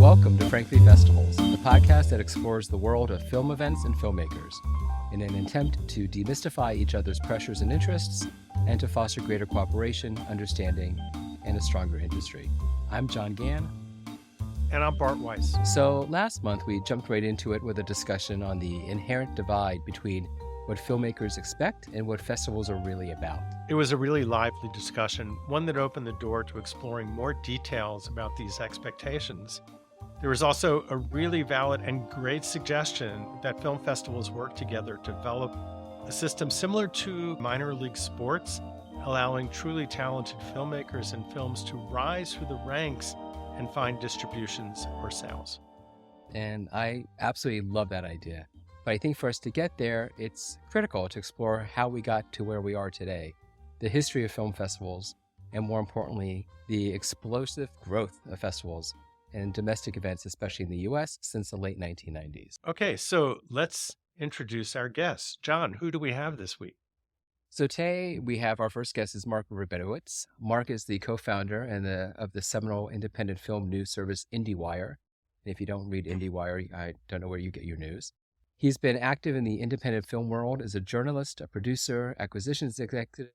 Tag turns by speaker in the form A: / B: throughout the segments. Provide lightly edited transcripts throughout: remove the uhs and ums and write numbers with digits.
A: Welcome to Frankly Festivals, the podcast that explores the world of film events and filmmakers in an attempt to demystify each other's pressures and interests and to foster greater cooperation, understanding, and a stronger industry. I'm John Gann.
B: And I'm Bart Weiss.
A: So last month, we jumped right into it with a discussion on the inherent divide between what filmmakers expect and what festivals are really about.
B: It was a really lively discussion, one that opened the door to exploring more details about these expectations. There was also a really valid and great suggestion that film festivals work together to develop a system similar to minor league sports, allowing truly talented filmmakers and films to rise through the ranks and find distributions or sales.
A: And I absolutely love that idea. But I think for us to get there, it's critical to explore how we got to where we are today, the history of film festivals, and more importantly, the explosive growth of festivals and domestic events, especially in the US, since the late 1990s.
B: Okay, so let's introduce our guests. John, who do we have this week?
A: So today we have our first guest is Mark Rabinowitz. Mark is the co-founder of the seminal independent film news service IndieWire. And if you don't read IndieWire, I don't know where you get your news. He's been active in the independent film world as a journalist, a producer, acquisitions executive,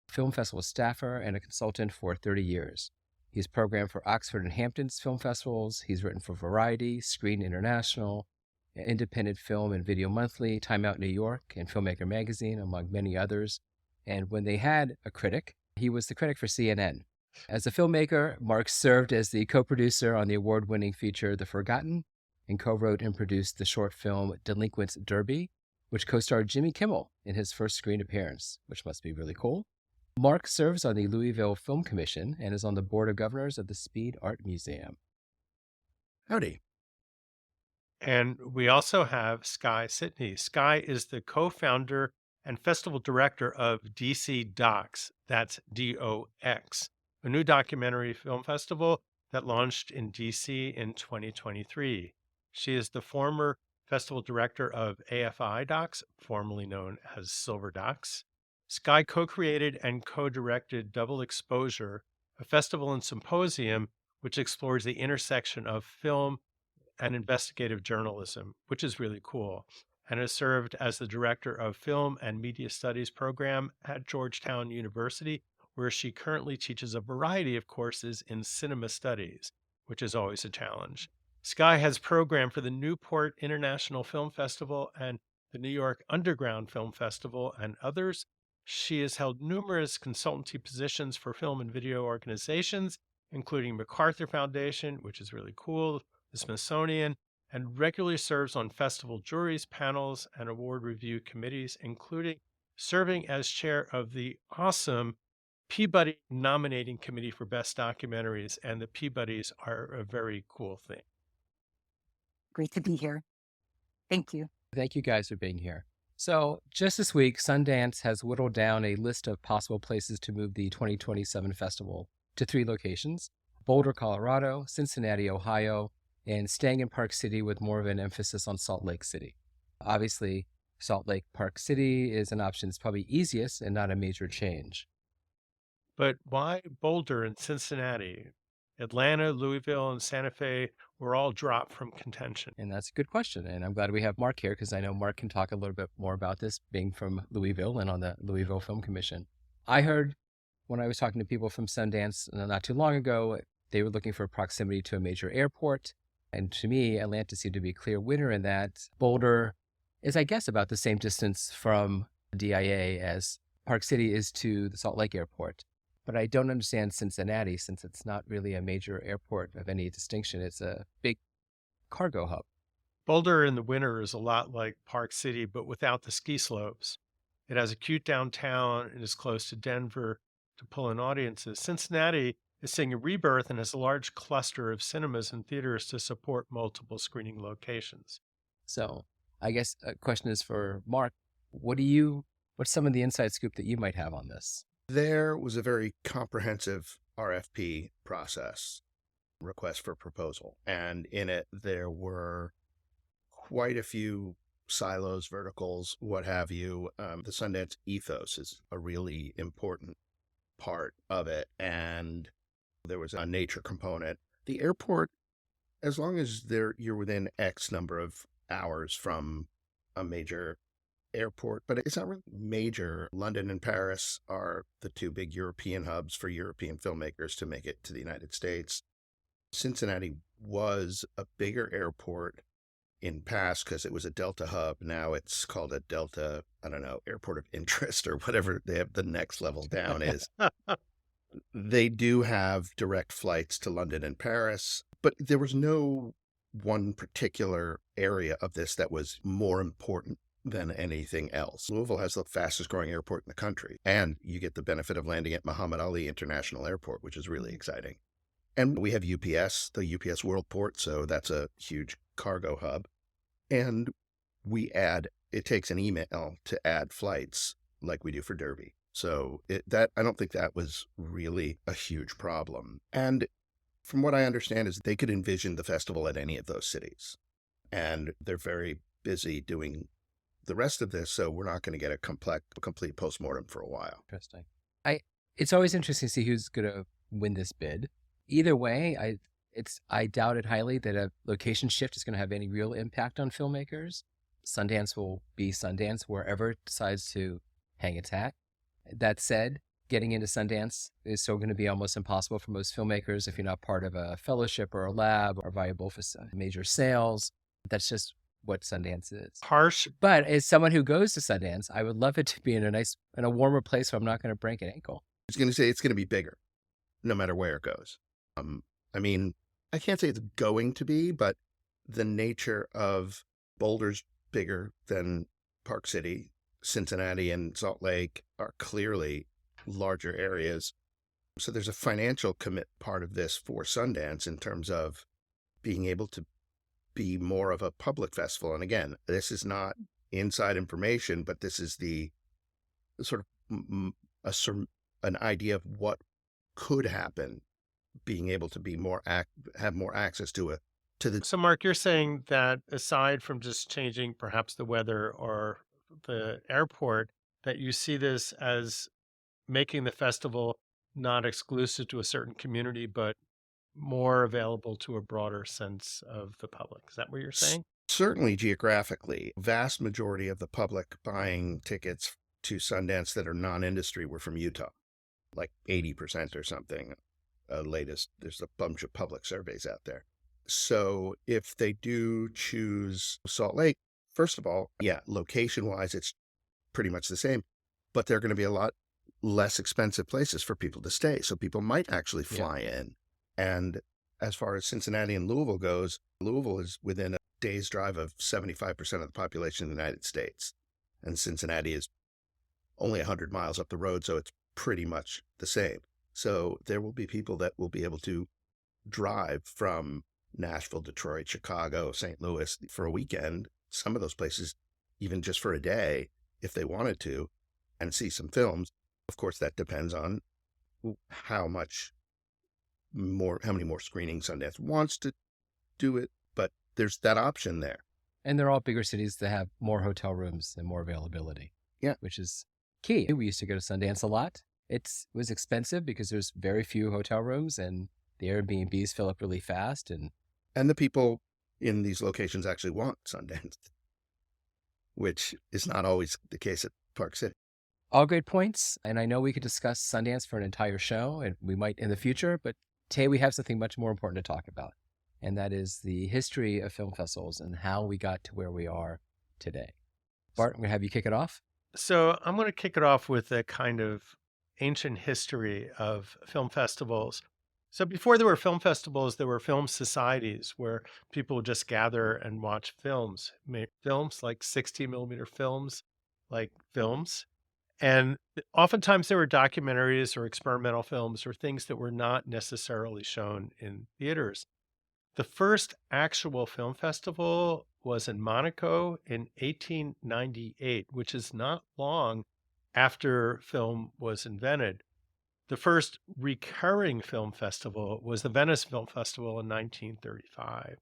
A: film festival staffer, and a consultant for 30 years. He's programmed for Oxford and Hamptons film festivals. He's written for Variety, Screen International, Independent Film and Video Monthly, Time Out New York, and Filmmaker Magazine, among many others. And when they had a critic, he was the critic for CNN. As a filmmaker, Mark served as the co-producer on the award-winning feature The Forgotten and co-wrote and produced the short film Delinquents Derby, which co-starred Jimmy Kimmel in his first screen appearance, which must be really cool. Mark serves on the Louisville Film Commission and is on the board of governors of the Speed Art Museum.
C: Howdy.
B: And we also have Sky Sidney. Sky is the co-founder and festival director of DC Docs, that's DOX, a new documentary film festival that launched in DC in 2023. She is the former festival director of AFI Docs, formerly known as Silver Docs. Sky co-created and co-directed Double Exposure, a festival and symposium which explores the intersection of film and investigative journalism, which is really cool, and has served as the director of Film and Media Studies program at Georgetown University, where she currently teaches a variety of courses in cinema studies, which is always a challenge. Sky has programmed for the Newport International Film Festival and the New York Underground Film Festival and others. She has held numerous consultancy positions for film and video organizations, including MacArthur Foundation, which is really cool, the Smithsonian, and regularly serves on festival juries, panels, and award review committees, including serving as chair of the awesome Peabody Nominating Committee for Best Documentaries, and the Peabodys are a very cool thing.
D: Great to be here. Thank you.
A: Thank you guys for being here. So just this week, Sundance has whittled down a list of possible places to move the 2027 festival to 3 locations: Boulder, Colorado, Cincinnati, Ohio, and staying in Park City with more of an emphasis on Salt Lake City. Obviously, Salt Lake Park City is an option that's probably easiest and not a major change.
B: But why Boulder and Cincinnati? Atlanta, Louisville, and Santa Fe were all dropped from contention.
A: And that's a good question. And I'm glad we have Mark here because I know Mark can talk a little bit more about this, being from Louisville and on the Louisville Film Commission. I heard when I was talking to people from Sundance not too long ago, they were looking for proximity to a major airport. And to me, Atlanta seemed to be a clear winner in that. Boulder is, I guess, about the same distance from DIA as Park City is to the Salt Lake Airport. But I don't understand Cincinnati since it's not really a major airport of any distinction. It's a big cargo hub.
B: Boulder in the winter is a lot like Park City, but without the ski slopes. It has a cute downtown and is close to Denver to pull in audiences. Cincinnati is seeing a rebirth and has a large cluster of cinemas and theaters to support multiple screening locations.
A: So I guess a question is for Mark. What's some of the inside scoop that you might have on this?
C: There was a very comprehensive RFP process, request for proposal, and in it there were quite a few silos, verticals, what have you. The Sundance ethos is a really important part of it, and there was a nature component. The airport as long as you're within X number of hours from a major airport, but it's not really major. London and Paris are the two big European hubs for European filmmakers to make it to the United States. Cincinnati was a bigger airport in past because it was a Delta hub. Now it's called a Delta, I don't know, airport of interest or whatever they have the next level down is. They do have direct flights to London and Paris, but there was no one particular area of this that was more important than anything else. Louisville has the fastest growing airport in the country, and you get the benefit of landing at Muhammad Ali International Airport, which is really exciting. And we have UPS, the UPS Worldport, so that's a huge cargo hub. And it takes an email to add flights like we do for Derby. So I don't think that was really a huge problem. And from what I understand is they could envision the festival at any of those cities. And they're very busy doing the rest of this, so we're not going to get a complete postmortem for a while.
A: Interesting. It's always interesting to see who's going to win this bid. Either way, I doubt it highly that a location shift is going to have any real impact on filmmakers. Sundance will be Sundance wherever it decides to hang its hat. That said, getting into Sundance is still going to be almost impossible for most filmmakers if you're not part of a fellowship or a lab or viable for major sales. That's just what Sundance is.
B: Harsh.
A: But as someone who goes to Sundance, I would love it to be in a warmer place where I'm not going to break an ankle.
C: I was going to say it's going to be bigger, no matter where it goes. I mean, I can't say it's going to be, but the nature of Boulder's bigger than Park City. Cincinnati and Salt Lake are clearly larger areas. So there's a financial commit part of this for Sundance in terms of being able to be more of a public festival. And again, this is not inside information, but this is the sort of an idea of what could happen, being able to be have more access to the.
B: So, Mark, you're saying that aside from just changing perhaps the weather or the airport, that you see this as making the festival not exclusive to a certain community, but more available to a broader sense of the public. Is that what you're saying?
C: Certainly geographically, vast majority of the public buying tickets to Sundance that are non-industry were from Utah, like 80% or something. There's a bunch of public surveys out there. So if they do choose Salt Lake, first of all, yeah, location-wise, it's pretty much the same, but they're going to be a lot less expensive places for people to stay. So people might actually fly in. And as far as Cincinnati and Louisville goes, Louisville is within a day's drive of 75% of the population of the United States. And Cincinnati is only 100 miles up the road, so it's pretty much the same. So there will be people that will be able to drive from Nashville, Detroit, Chicago, St. Louis for a weekend, some of those places even just for a day, if they wanted to, and see some films. Of course, that depends on how many more screenings Sundance wants to do it, but there's that option there.
A: And they're all bigger cities that have more hotel rooms and more availability.
C: Yeah.
A: Which is key. We used to go to Sundance a lot. It was expensive because there's very few hotel rooms and the Airbnbs fill up really fast. And
C: the people in these locations actually want Sundance, which is not always the case at Park City.
A: All great points. And I know we could discuss Sundance for an entire show, and we might in the future, but today we have something much more important to talk about. And that is the history of film festivals and how we got to where we are today. Bart, I'm going to have you kick it off.
B: So I'm going to kick it off with a kind of ancient history of film festivals. So before there were film festivals, there were film societies where people would just gather and watch films, make films like 60 millimeter films, like films. And oftentimes there were documentaries or experimental films or things that were not necessarily shown in theaters. The first actual film festival was in Monaco in 1898, which is not long after film was invented. The first recurring film festival was the Venice Film Festival in 1935,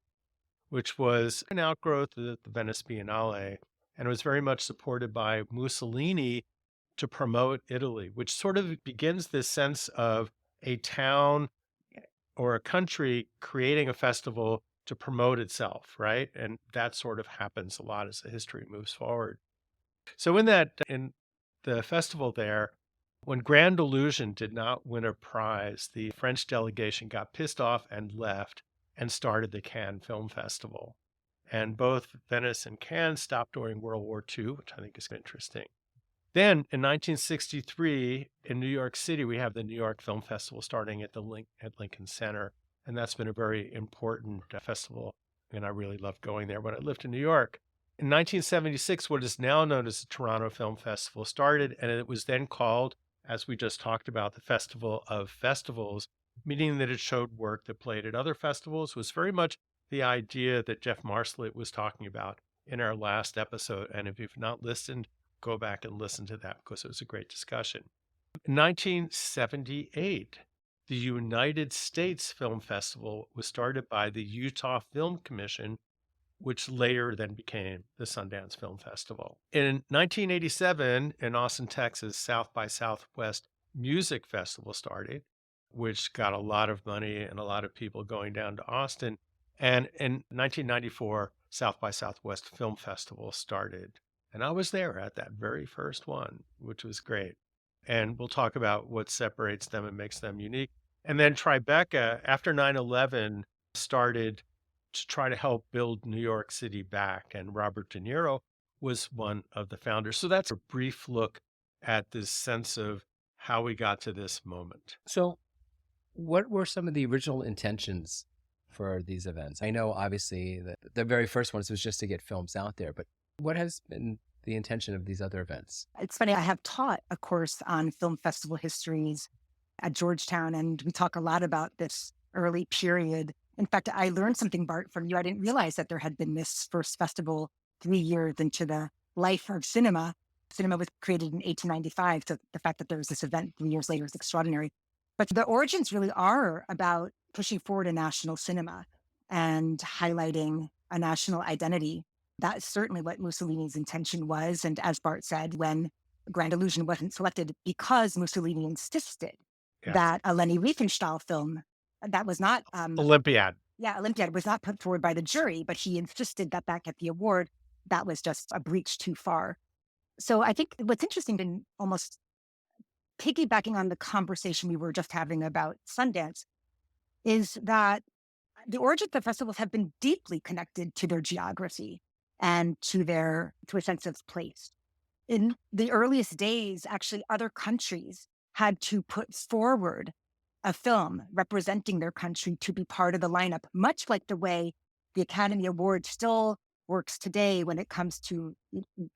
B: which was an outgrowth of the Venice Biennale, and it was very much supported by Mussolini to promote Italy, which sort of begins this sense of a town or a country creating a festival to promote itself, right? And that sort of happens a lot as the history moves forward. So in the festival there, when Grand Illusion did not win a prize, the French delegation got pissed off and left and started the Cannes Film Festival. And both Venice and Cannes stopped during World War II, which I think is interesting. Then in 1963 in New York City, we have the New York Film Festival starting at at Lincoln Center. And that's been a very important festival. And I really loved going there when I lived in New York. In 1976, what is now known as the Toronto Film Festival started, and it was then called, as we just talked about, the Festival of Festivals, meaning that it showed work that played at other festivals. It was very much the idea that Jeff Marslet was talking about in our last episode. And if you've not listened, go back and listen to that because it was a great discussion. In 1978, the United States Film Festival was started by the Utah Film Commission, which later then became the Sundance Film Festival. In 1987, in Austin, Texas, South by Southwest Music Festival started, which got a lot of money and a lot of people going down to Austin. And in 1994, South by Southwest Film Festival started. And I was there at that very first one, which was great. And we'll talk about what separates them and makes them unique. And then Tribeca, after 9/11, started to try to help build New York City back. And Robert De Niro was one of the founders. So that's a brief look at this sense of how we got to this moment.
A: So, what were some of the original intentions for these events? I know, obviously, that the very first ones was just to get films out there, but what has been the intention of these other events?
D: It's funny, I have taught a course on film festival histories at Georgetown, and we talk a lot about this early period. In fact, I learned something, Bart, from you. I didn't realize that there had been this first festival 3 years into the life of cinema. Cinema was created in 1895, so the fact that there was this event 3 years later is extraordinary. But the origins really are about pushing forward a national cinema and highlighting a national identity. That's certainly what Mussolini's intention was. And as Bart said, when Grand Illusion wasn't selected because Mussolini insisted
B: Yes.
D: that a Leni Riefenstahl film that was not,
B: Olympiad.
D: Olympiad was not put forward by the jury, but he insisted that that get the award. That was just a breach too far. So I think what's interesting, and almost piggybacking on the conversation we were just having about Sundance, is that the origins of festivals have been deeply connected to their geography and to a sense of place. In the earliest days, actually, other countries had to put forward a film representing their country to be part of the lineup, much like the way the Academy Award still works today when it comes to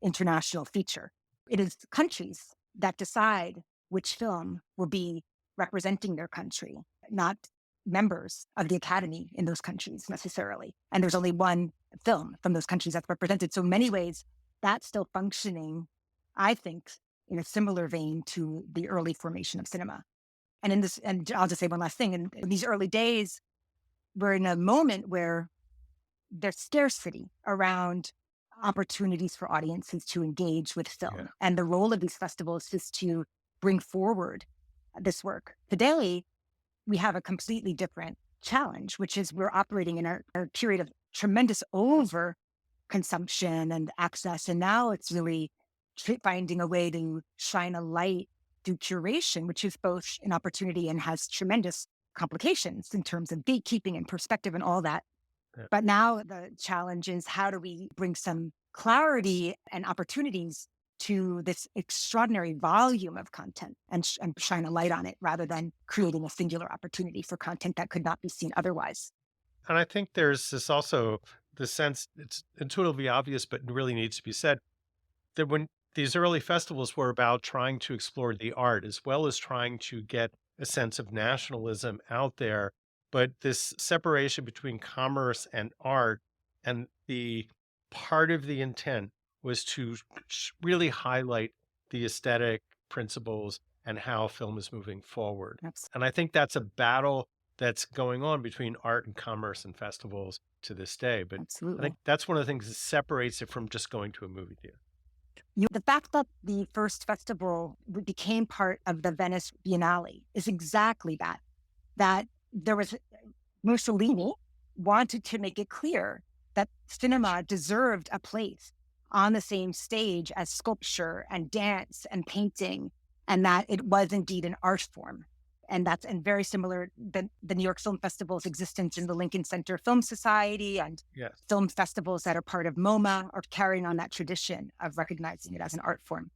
D: international feature. It is countries that decide which film will be representing their country, not members of the Academy in those countries necessarily. And there's only one film from those countries that's represented. So in many ways, that's still functioning, I think, in a similar vein to the early formation of cinema. And and I'll just say one last thing. In these early days, we're in a moment where there's scarcity around opportunities for audiences to engage with film.
B: Yeah.
D: And the role of these festivals is to bring forward this work. Today, we have a completely different challenge, which is we're operating in a period of tremendous over consumption and access. And now it's really finding a way to shine a light through curation, which is both an opportunity and has tremendous complications in terms of gatekeeping and perspective and all that.
B: Yeah.
D: But now the challenge is how do we bring some clarity and opportunities to this extraordinary volume of content and shine a light on it rather than creating a singular opportunity for content that could not be seen otherwise.
B: And I think there's this also the sense it's intuitively obvious, but really needs to be said that when these early festivals were about trying to explore the art as well as trying to get a sense of nationalism out there, but this separation between commerce and art and the part of the intent was to really highlight the aesthetic principles and how film is moving forward. And I think that's a battle that's going on between art and commerce and festivals to this day. But I
D: Absolutely.
B: think that's one of the things that separates it from just going to a movie theater.
D: The fact that the first festival became part of the Venice Biennale is exactly that. That there was Mussolini wanted to make it clear that cinema deserved a place on the same stage as sculpture and dance and painting, and that it was indeed an art form. And very similar the New York Film Festival's existence in the Lincoln Center Film Society and
B: Yes.
D: film festivals that are part of MoMA are carrying on that tradition of recognizing it as an art form.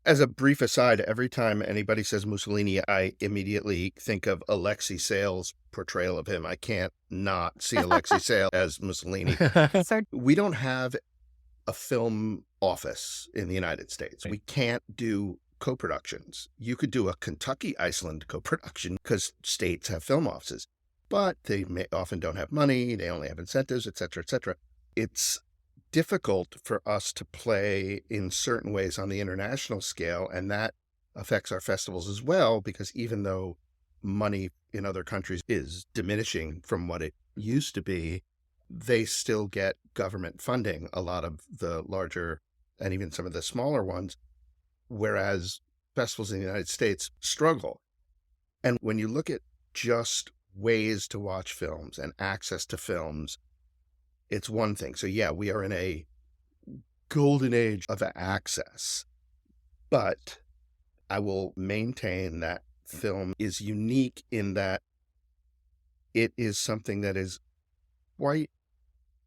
C: As a brief aside, every time anybody says Mussolini, I immediately think of Alexei Sayle's portrayal of him. I can't not see Alexei Sayle as Mussolini.
D: So
C: We don't have a film office in the United States. We can't do co-productions. You could do a Kentucky-Iceland co-production because states have film offices, but they often don't have money. They only have incentives, et cetera, et cetera. It's difficult for us to play in certain ways on the international scale, and that affects our festivals as well, because even though money in other countries is diminishing from what it used to be, they still get government funding, a lot of the larger and even some of the smaller ones, whereas festivals in the United States struggle. And when you look at just ways to watch films and access to films, it's one thing. So yeah, we are in a golden age of access, but I will maintain that film is unique in that it is something that is quite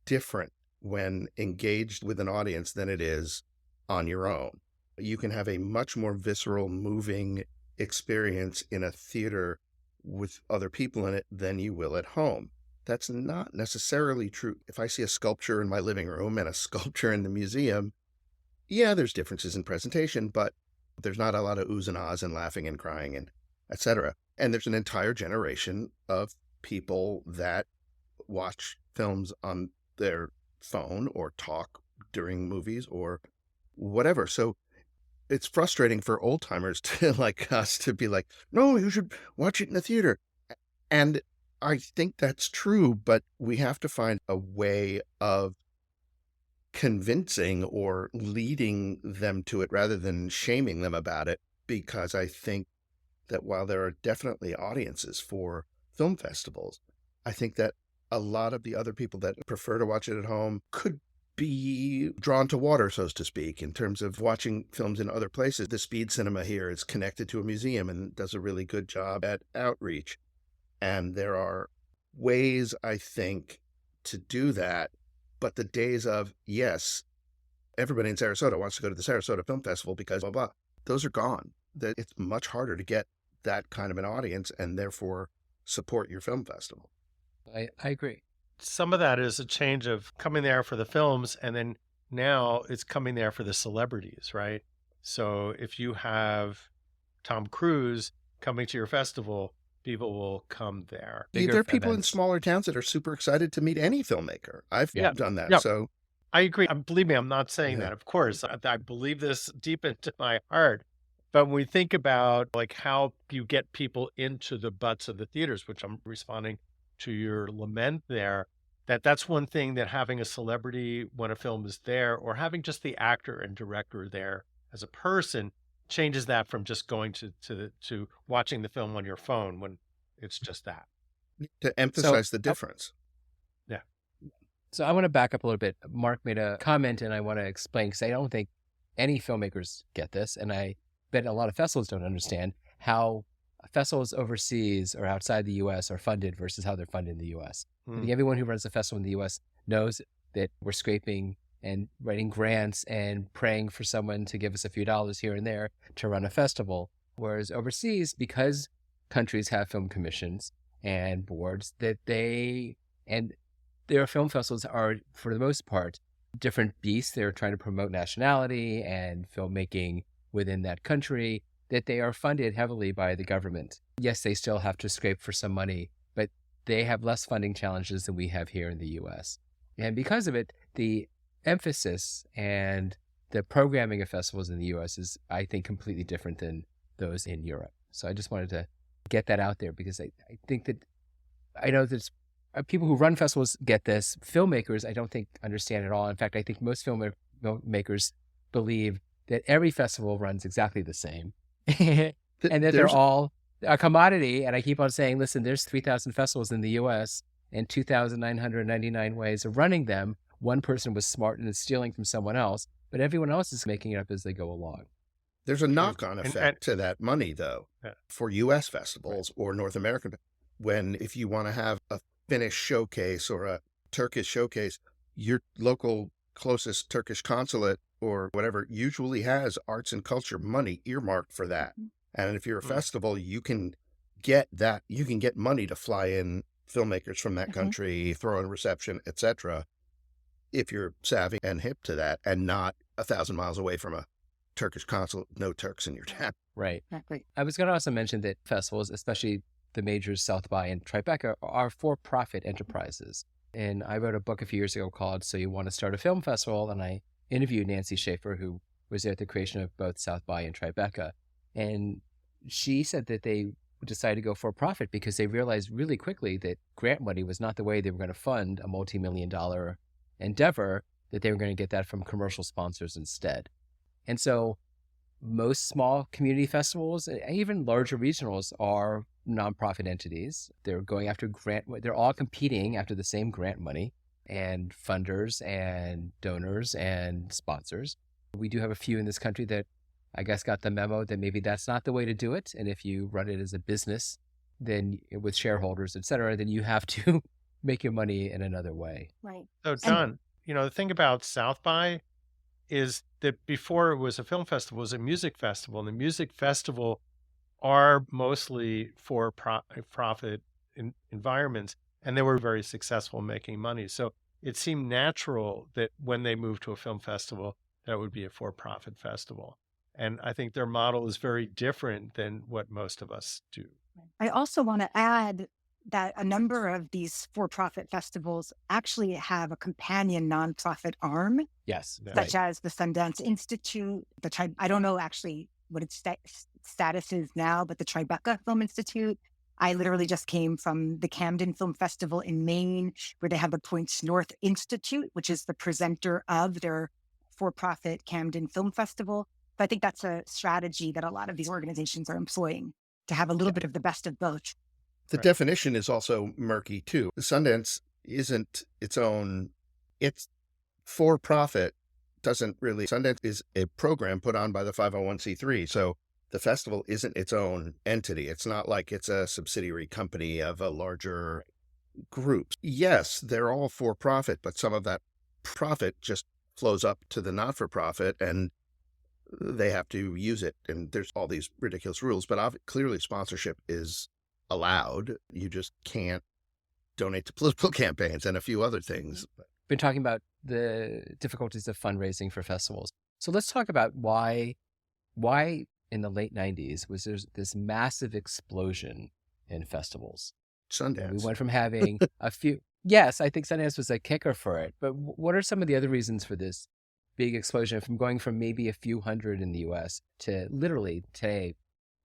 C: different when engaged with an audience than it is on your own. You can have a much more visceral, moving experience in a theater with other people in it than you will at home. That's not necessarily true. If I see a sculpture in my living room and a sculpture in the museum, yeah, there's differences in presentation, but there's not a lot of oohs and ahs and laughing and crying and et cetera. And there's an entire generation of people that watch films on their phone or talk during movies or whatever. So it's frustrating for old timers to like us to be like, no, you should watch it in the theater. And I think that's true, but we have to find a way of convincing or leading them to it rather than shaming them about it, because I think that while there are definitely audiences for film festivals, I think that a lot of the other people that prefer to watch it at home could be drawn to water, so to speak, in terms of watching films in other places. The Speed Cinema here is connected to a museum and does a really good job at outreach. And there are ways, I think, to do that. But the days of, yes, everybody in Sarasota wants to go to the Sarasota Film Festival because blah, blah, those are gone. That it's much harder to get that kind of an audience and therefore support your film festival.
A: I agree.
B: Some of that is a change of coming there for the films, and then now it's coming there for the celebrities, right? So if you have Tom Cruise coming to your festival, people will come there.
C: There are people in
A: events.
C: smaller towns that are super excited to meet any filmmaker. I've
B: Yeah.
C: done that.
B: Yeah.
C: So
B: I agree. Believe me, I'm not saying
C: Yeah.
B: that. Of course, I believe this deep into my heart. But when we think about like how you get people into the butts of the theaters, which I'm responding to your lament there, that's one thing, that having a celebrity when a film is there, or having just the actor and director there as a person, changes that from just going to watching the film on your phone when it's just that.
C: to emphasize the difference.
A: So I want to back up a little bit. Mark made a comment and I want to explain, because I don't think any filmmakers get this. And I bet a lot of festivals don't understand how festivals overseas or outside the U.S. are funded versus how they're funded in the U.S. I think everyone who runs a festival in the U.S. knows that we're scraping and writing grants and praying for someone to give us a few dollars here and there to run a festival. Whereas overseas, because countries have film commissions and boards, that their film festivals are, for the most part, different beasts. They're trying to promote nationality and filmmaking within that country, that they are funded heavily by the government. Yes, they still have to scrape for some money, but they have less funding challenges than we have here in the U.S. And because of it, the emphasis and the programming of festivals in the U.S. is, I think, completely different than those in Europe. So I just wanted to get that out there, because I think that, I know there's people who run festivals get this. Filmmakers, I don't think understand at all. In fact, I think most filmmakers believe that every festival runs exactly the same, and that they're all a commodity. And I keep on saying, listen, there's 3,000 festivals in the U.S. and 2,999 ways of running them. One person was smart and is stealing from someone else, but everyone else is making it up as they go along.
C: There's a
B: True.
C: knock-on effect to that money, though,
B: Yeah.
C: for U.S. festivals or North American. When if you want to have a Finnish showcase or a Turkish showcase, your local closest Turkish consulate or whatever usually has arts and culture money earmarked for that. And if you're a festival, you can get that. You can get money to fly in filmmakers from that country, throw in a reception, etc. If you're savvy and hip to that, and not 1,000 miles away from a Turkish consulate, no Turks in your town.
A: Right.
D: Exactly.
A: I was going to also mention that festivals, especially the majors, South by and Tribeca, are for-profit enterprises. And I wrote a book a few years ago called So You Want to Start a Film Festival, and I interviewed Nancy Schaefer, who was there at the creation of both South by and Tribeca. And she said that they decided to go for profit because they realized really quickly that grant money was not the way they were going to fund a multi-million-dollar endeavor, that they were going to get that from commercial sponsors instead. And so most small community festivals, even larger regionals, are nonprofit entities. They're going after they're all competing after the same grant money and funders and donors and sponsors. We do have a few in this country that I guess got the memo that maybe that's not the way to do it. And if you run it as a business, then with shareholders, et cetera, then you have to make your money in another way.
D: Right.
B: So, John, the thing about South by is that before it was a film festival, it was a music festival. And the music festival are mostly for-profit environments, and they were very successful making money. So it seemed natural that when they moved to a film festival, that would be a for-profit festival. And I think their model is very different than what most of us do.
D: I also want to add that a number of these for-profit festivals actually have a companion nonprofit arm,
A: Yes.
D: such as the Sundance Institute, I don't know actually what its status is now, but the Tribeca Film Institute. I literally just came from the Camden Film Festival in Maine, where they have the Points North Institute, which is the presenter of their for-profit Camden Film Festival. So I think that's a strategy that a lot of these organizations are employing, to have a little bit of the best of both.
C: The definition is also murky, too. Sundance isn't its own, it's for profit. Sundance is a program put on by the 501c3. So the festival isn't its own entity. It's not like it's a subsidiary company of a larger group. Yes, they're all for profit, but some of that profit just flows up to the not-for-profit and they have to use it. And there's all these ridiculous rules, but clearly sponsorship is allowed. You just can't donate to political campaigns and a few other things.
A: Been talking about the difficulties of fundraising for festivals. So let's talk about why in the late 90s was there this massive explosion in festivals.
C: Sundance.
A: We went from having a few. Yes, I think Sundance was a kicker for it. But what are some of the other reasons for this big explosion, from going from maybe a few hundred in the U.S. to literally today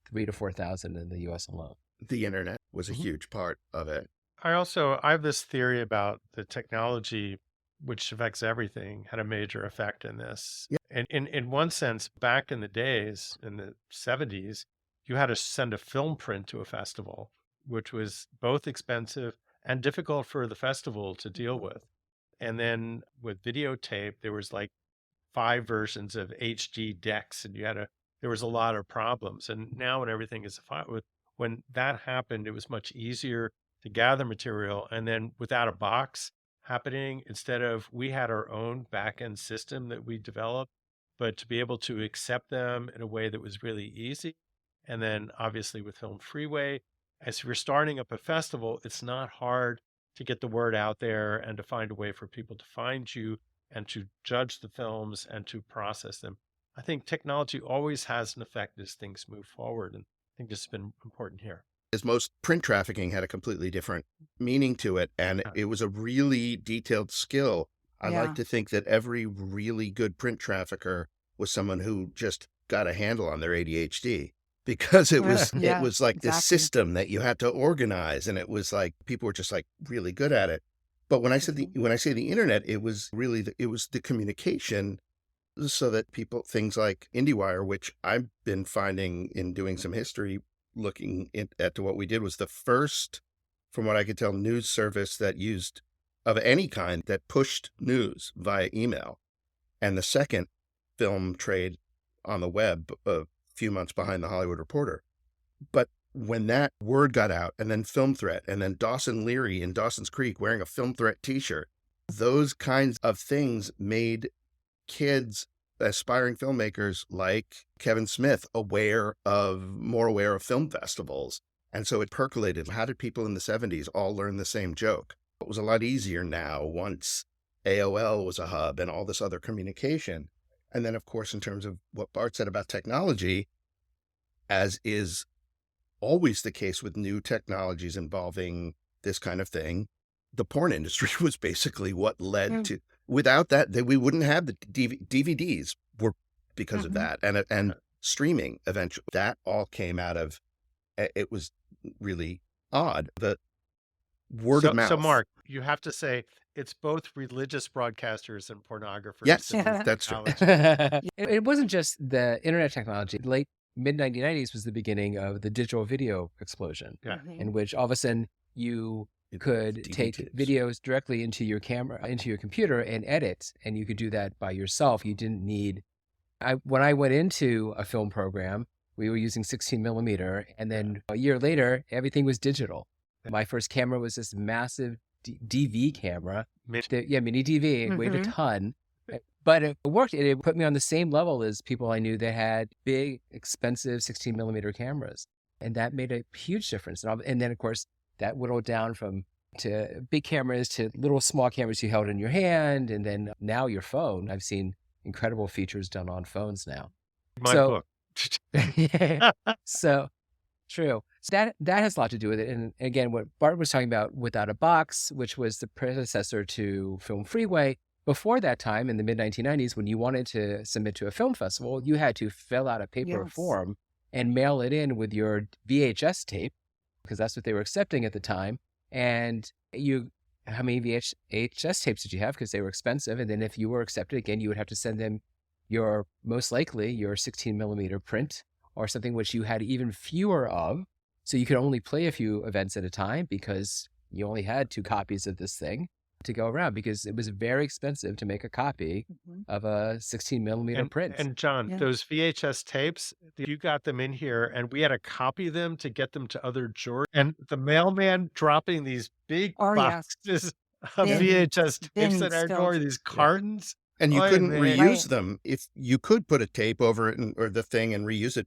A: 3,000 to 4,000 in the U.S. alone?
C: The internet was a huge part of it.
B: I have this theory about the technology, which affects everything, had a major effect in this.
C: Yeah.
B: And in one sense, back in the days, in the 70s, you had to send a film print to a festival, which was both expensive and difficult for the festival to deal with. And then with videotape, there was like 5 versions of HD decks, and there was a lot of problems. And now when everything is when that happened, it was much easier to gather material. And then without a box happening, we had our own back-end system that we developed, but to be able to accept them in a way that was really easy. And then obviously with Film Freeway, as we're starting up a festival, it's not hard to get the word out there and to find a way for people to find you and to judge the films and to process them. I think technology always has an effect as things move forward. And I think this has been important here.
C: As most print trafficking had a completely different meaning to it, and it was a really detailed skill. I like to think that every really good print trafficker was someone who just got a handle on their ADHD, because it was like this system that you had to organize, and it was like people were just like really good at it. But when I say the internet, it was really the communication, so that things like IndieWire, which I've been finding in doing some history, looking at what we did, was the first from what I could tell, news service that used of any kind that pushed news via email, and the second film trade on the web a few months behind the Hollywood Reporter. But when that word got out, and then Film Threat, and then Dawson Leary in Dawson's Creek wearing a Film Threat t-shirt, those kinds of things made kids, aspiring filmmakers like Kevin Smith, more aware of film festivals. And so it percolated. How did people in the 70s all learn the same joke? It was a lot easier now once AOL was a hub and all this other communication. And then, of course, in terms of what Bart said about technology, as is always the case with new technologies involving this kind of thing, the porn industry was basically what led to. Without that, we wouldn't have the DVDs were because of that, and streaming eventually. That all came out of. It was really odd. The word of mouth.
B: So, Mark, you have to say it's both religious broadcasters and pornographers.
C: Yes, that's true.
A: It wasn't just the internet technology. Late mid-1990s was the beginning of the digital video explosion, in which all of a sudden you could take videos directly into your camera, into your computer, and edit, and you could do that by yourself. You didn't need. When I went into a film program, we were using 16 millimeter, and then a year later, everything was digital. My first camera was this massive DV camera. Mini DV. It weighed a ton. But it worked. It put me on the same level as people I knew that had big, expensive 16 millimeter cameras. And that made a huge difference. And then, of course, that whittled down to big cameras to little small cameras you held in your hand. And then now your phone. I've seen incredible features done on phones now.
B: My book.
A: So true. So that has a lot to do with it. And again, what Bart was talking about, Without a Box, which was the predecessor to Film Freeway. Before that time, in the mid-1990s, when you wanted to submit to a film festival, you had to fill out a paper form and mail it in with your VHS tape, because that's what they were accepting at the time. And how many VHS tapes did you have? Because they were expensive. And then if you were accepted again, you would have to send them most likely your 16 millimeter print or something which you had even fewer of. So you could only play a few events at a time because you only had 2 copies of this thing to go around, because it was very expensive to make a copy of a 16 millimeter print.
B: And John, those VHS tapes, you got them in here and we had to copy them to get them to other jurors. And the mailman dropping these big boxes of VHS tapes at our door, these cartons.
C: And you couldn't reuse them. If you could put a tape over it or the thing and reuse it,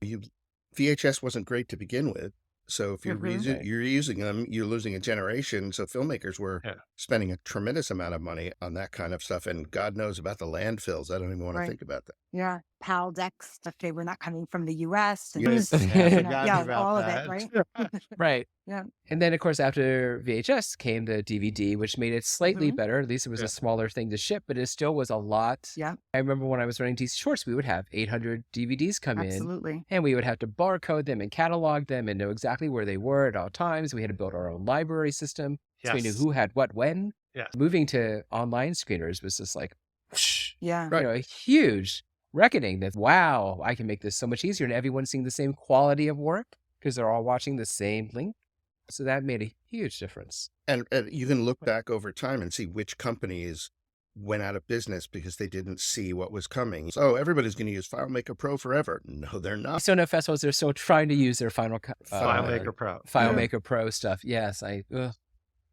C: VHS wasn't great to begin with. So if you're reusing them, you're losing a generation. So filmmakers were spending a tremendous amount of money on that kind of stuff. And God knows about the landfills. I don't even want to think about that.
D: Yeah. PAL decks, if they were not coming from the U.S. And
B: all
D: of it, right?
A: Right.
D: Yeah.
A: And then, of course, after VHS came the DVD, which made it slightly better. At least it was a smaller thing to ship, but it still was a lot.
D: Yeah.
A: I remember when I was running DC Shorts, we would have 800 DVDs come in. And we would have to barcode them and catalog them and know exactly where they were at all times. We had to build our own library system. So we knew who had what when. Moving to online screeners was just like, whoosh, a huge reckoning that, wow, I can make this so much easier. And everyone's seeing the same quality of work because they're all watching the same link. So that made a huge difference.
C: And you can look back over time and see which companies went out of business because they didn't see what was coming. So everybody's going to use FileMaker Pro forever. No, they're not.
A: So no festivals, they're still trying to use their
B: FileMaker Pro.
A: FileMaker Pro stuff. Yes.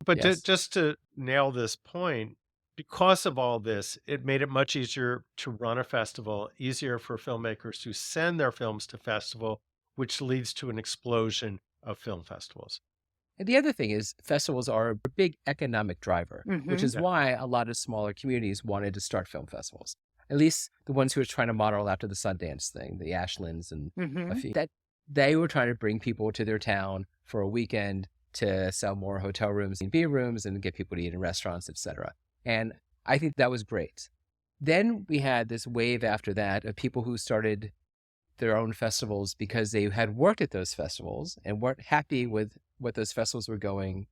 B: But just to nail this point, because of all this, it made it much easier to run a festival, easier for filmmakers to send their films to festival, which leads to an explosion of film festivals.
A: And the other thing is festivals are a big economic driver, which is why a lot of smaller communities wanted to start film festivals. At least the ones who were trying to model after the Sundance thing, the Ashlands and a few, that they were trying to bring people to their town for a weekend to sell more hotel rooms and beer rooms and get people to eat in restaurants, etc. And I think that was great. Then we had this wave after that of people who started their own festivals because they had worked at those festivals and weren't happy with what those festivals were going,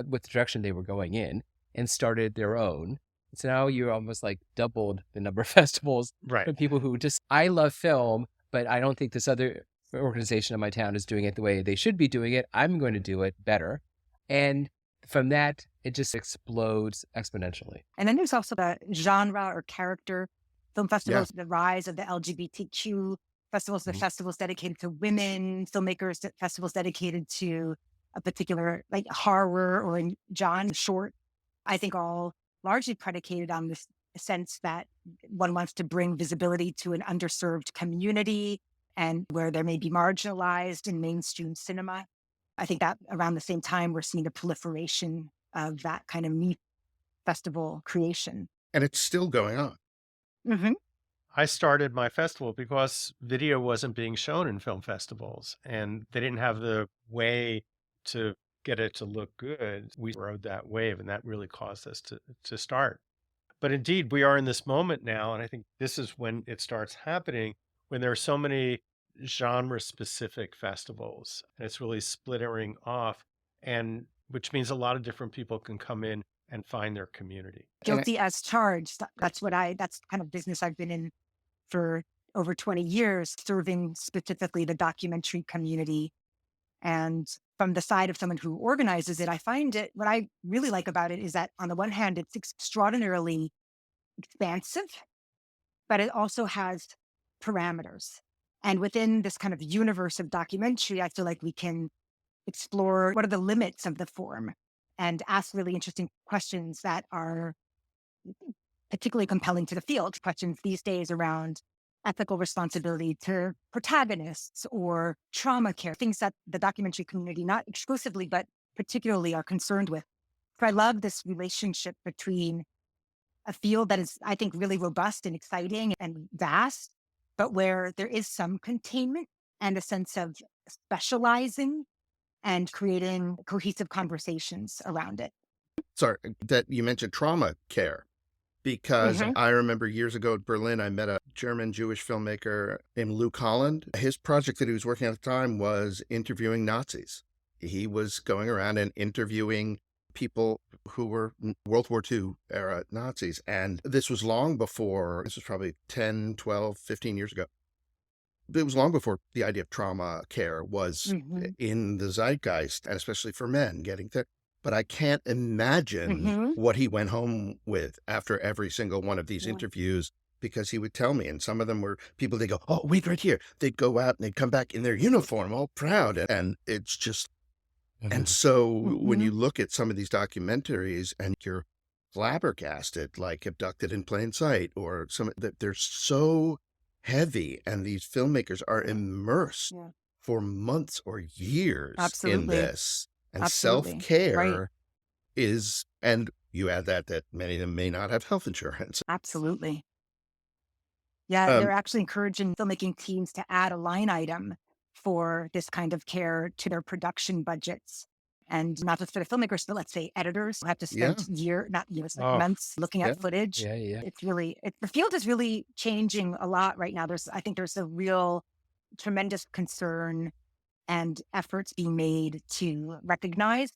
A: with the direction they were going in, and started their own. So now you're almost like doubled the number of festivals from people who I love film, but I don't think this other organization in my town is doing it the way they should be doing it. I'm going to do it better. And from that, it just explodes exponentially.
D: And then there's also the genre or character film
C: Yeah.
D: festivals, the rise of the LGBTQ festivals, the
A: Mhm.
D: festivals dedicated to women, filmmakers, festivals dedicated to a particular like horror or in John short. I think all largely predicated on this sense that one wants to bring visibility to an underserved community and where there may be marginalized in mainstream cinema. I think that around the same time, we're seeing a proliferation of that kind of meat festival creation.
C: And it's still going on.
D: Hmm.
B: I started my festival because video wasn't being shown in film festivals and they didn't have the way to get it to look good. We rode that wave and that really caused us to start. But indeed, we are in this moment now, and I think this is when it starts happening when there are so many genre specific festivals and it's really splittering off, and which means a lot of different people can come in and find their community.
C: And I,
D: Guilty as charged. That's kind of business I've been in for over 20 years, serving specifically the documentary community. And from the side of someone who organizes it, I find it, what I really like about it is that on the one hand, it's extraordinarily expansive, but it also has parameters. And within this kind of universe of documentary, I feel like we can explore what are the limits of the form and ask really interesting questions that are particularly compelling to the field. Questions these days around ethical responsibility to protagonists or trauma care, things that the documentary community, not exclusively, but particularly are concerned with. So I love this relationship between a field that is, I think, really robust and exciting and vast, but where there is some containment and a sense of specializing and creating cohesive conversations around it.
C: sorry that you mentioned trauma care because
D: Hmm.
C: I remember years ago at Berlin, I met a German Jewish filmmaker named Luke Holland. His project that he was working on at the time was interviewing Nazis. He was going around and interviewing people who were World War II era Nazis. And this was long before, this was probably 10, 12, 15 years ago. It was long before the idea of trauma care was
D: Hmm.
C: in the zeitgeist, and especially for men getting there. But I can't imagine
D: Hmm.
C: what he went home with after every single one of these
D: Yeah.
C: interviews, because he would tell me, and some of them were people, they go, oh, wait right here. They'd go out and they'd come back in their uniform, all proud. And it's just, and so when
D: Hmm.
C: you look at some of these documentaries and you're flabbergasted, like Abducted in Plain Sight, or some that they're so heavy, and these filmmakers are immersed
D: Yeah.
C: for months or years in
D: Absolutely.
C: this. And
D: Absolutely. Right.
C: self-care is, and you add that many of them may not have health insurance.
D: Absolutely. Yeah, they're
C: Um,
D: actually encouraging filmmaking teams to add a line item for this kind of care to their production budgets. And not just for the filmmakers, but let's say editors who have to spend
C: yeah,
D: not years, like
B: Oh,
D: months looking
C: yeah.
D: at footage.
A: Yeah, yeah.
D: It's really, the field is really changing a lot right now. I think there's a real tremendous concern and efforts being made to recognize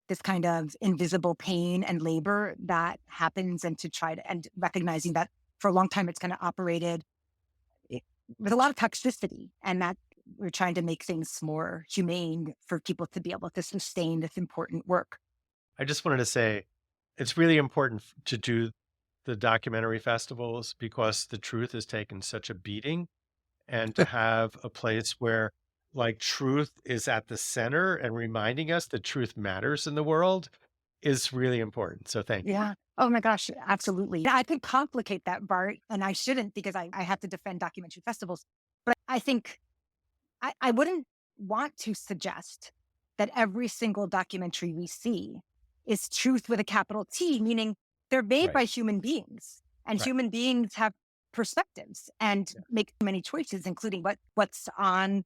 D: this kind of invisible pain and labor that happens and to try to, and recognizing that for a long time it's kind of operated i- with a lot of toxicity and that we're trying to make things more humane for people to be able to sustain this important work.
B: I just wanted to say it's really important to do the documentary festivals because the truth has taken such a beating, and to have a place where like truth is at the center and reminding us that truth matters in the world is really important. So thank you.
D: Yeah. Oh my gosh, absolutely. Yeah, I could complicate that, Bart, and I shouldn't because I have to defend documentary festivals. But I think I wouldn't want to suggest that every single documentary we see is truth with a capital T, meaning they're made
A: Right.
D: by human beings, and
A: Right.
D: human beings have perspectives and
A: Yeah.
D: make many choices, including what's on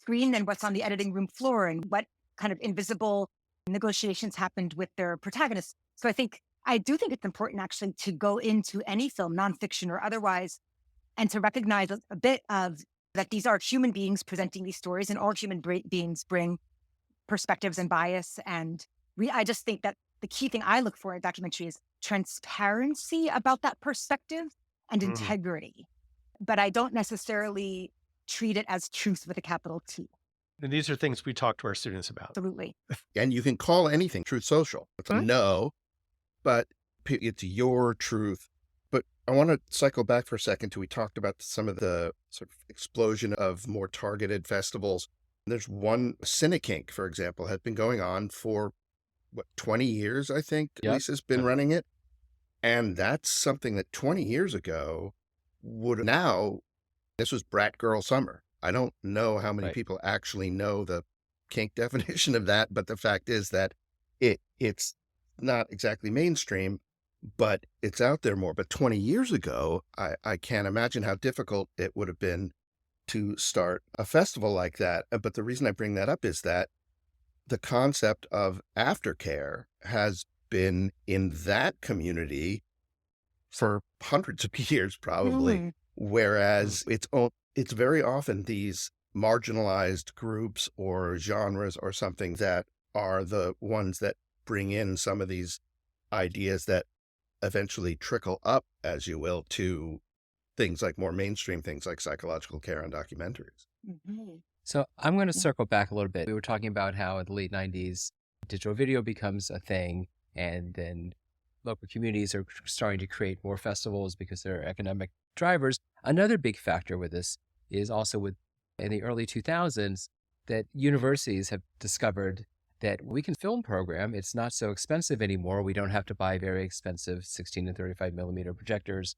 D: screen and what's on the editing room floor and what kind of invisible negotiations happened with their protagonists. So I do think it's important actually to go into any film, nonfiction or otherwise, and to recognize a bit of that these are human beings presenting these stories, and all human beings bring perspectives and bias. And I just think that the key thing I look for in documentary is transparency about that perspective and
B: Mhm.
D: integrity. But I don't necessarily treat it as truth with a capital T.
B: And these are things we talk to our students about.
D: Absolutely.
C: And you can call anything Truth Social. It's a
D: Mhm.
C: no, but it's your truth. But I want to cycle back for a second to we talked about some of the sort of explosion of more targeted festivals. There's one, Cinekink, for example, has been going on for 20 years, I think.
A: Yep.
C: Lisa's been
B: Yep.
C: running it. And that's something that 20 years ago would now, this was Brat Girl Summer. I don't know how many
A: Right.
C: people actually know the kink definition of that, but the fact is that it's not exactly mainstream, but it's out there more. But 20 years ago, I can't imagine how difficult it would have been to start a festival like that. But the reason I bring that up is that the concept of aftercare has been in that community for hundreds of years, probably.
D: Mm.
C: Whereas it's very often these marginalized groups or genres or something that are the ones that bring in some of these ideas that eventually trickle up, as you will, to things like more mainstream things like psychological care and documentaries.
D: Mhm.
A: So I'm going to circle back a little bit. We were talking about how in the late 90s, digital video becomes a thing, and then local communities are starting to create more festivals because they're economic drivers. Another big factor with this is also with in the early 2000s that universities have discovered that we can film program. It's not so expensive anymore. We don't have to buy very expensive 16 and 35 millimeter projectors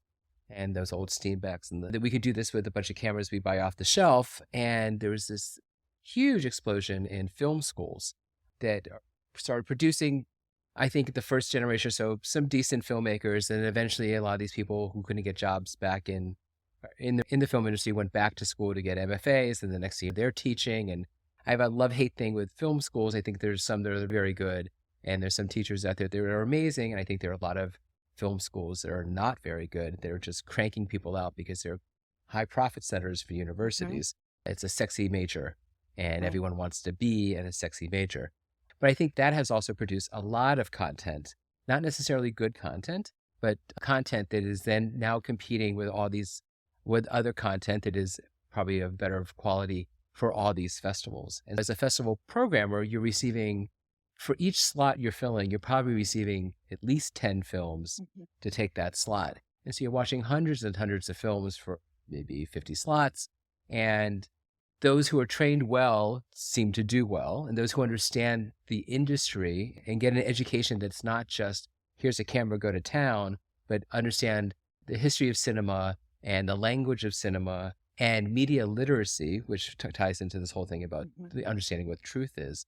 A: and those old Steenbecks, and that we could do this with a bunch of cameras we buy off the shelf. And there was this huge explosion in film schools that started producing, I think, the first generation or so, some decent filmmakers, and eventually a lot of these people who couldn't get jobs back in the film industry went back to school to get MFAs, and the next year they're teaching. And I have a love-hate thing with film schools. I think there's some that are very good, and there's some teachers out there that are amazing, and I think there are a lot of film schools that are not very good. They're just cranking people out because they're high profit centers for universities. It's a sexy major, and
D: Right.
A: everyone wants to be in a sexy major. But I think that has also produced a lot of content, not necessarily good content, but content that is then now competing with with other content that is probably of better quality for all these festivals. And as a festival programmer, you're receiving, for each slot you're filling, you're probably receiving at least 10 films
D: Mhm.
A: to take that slot. And so you're watching hundreds and hundreds of films for maybe 50 slots. And those who are trained well seem to do well. And those who understand the industry and get an education that's not just, here's a camera, go to town, but understand the history of cinema and the language of cinema and media literacy, which ties into this whole thing about
D: Mhm.
A: the understanding what truth is.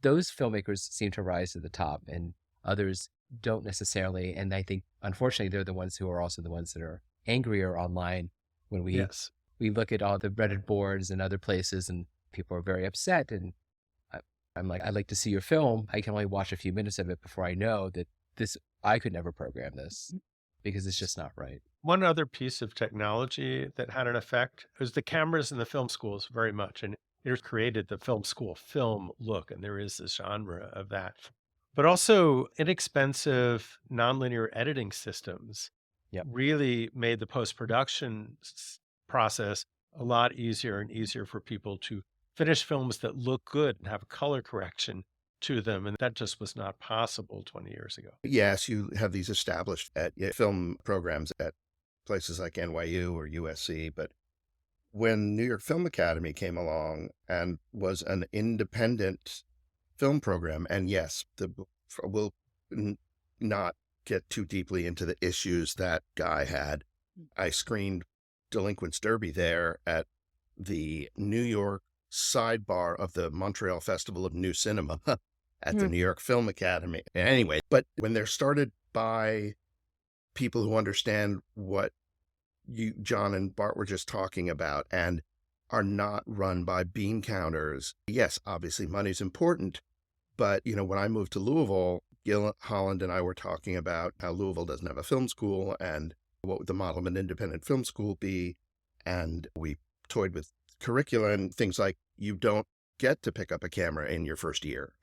A: Those filmmakers seem to rise to the top, and others don't necessarily. And I think, unfortunately, they're the ones who are also the ones that are angrier online when
B: Yes.
A: we look at all the Reddit boards and other places, and people are very upset. And I'm like, I'd like to see your film. I can only watch a few minutes of it before I know that I could never program this because it's just not right.
B: One other piece of technology that had an effect was the cameras in the film schools very much. And it created the film school film look. And there is this genre of that. But also inexpensive nonlinear editing systems
A: Yep.
B: really made the post-production process a lot easier and easier for people to finish films that look good and have a color correction to them. And that just was not possible 20 years ago.
C: Yes, you have these established film programs at places like NYU or USC, but when New York Film Academy came along and was an independent film program, and yes, we'll not get too deeply into the issues that guy had. I screened Delinquents Derby there at the New York sidebar of the Montreal Festival of New Cinema at the
D: Hmm.
C: New York Film Academy. Anyway, but when they're started by people who understand what you, John and Bart, were just talking about and are not run by bean counters. Yes, obviously money's important, but when I moved to Louisville, Gil Holland and I were talking about how Louisville doesn't have a film school and what would the model of an independent film school be. And we toyed with curricula and things like you don't get to pick up a camera in your first year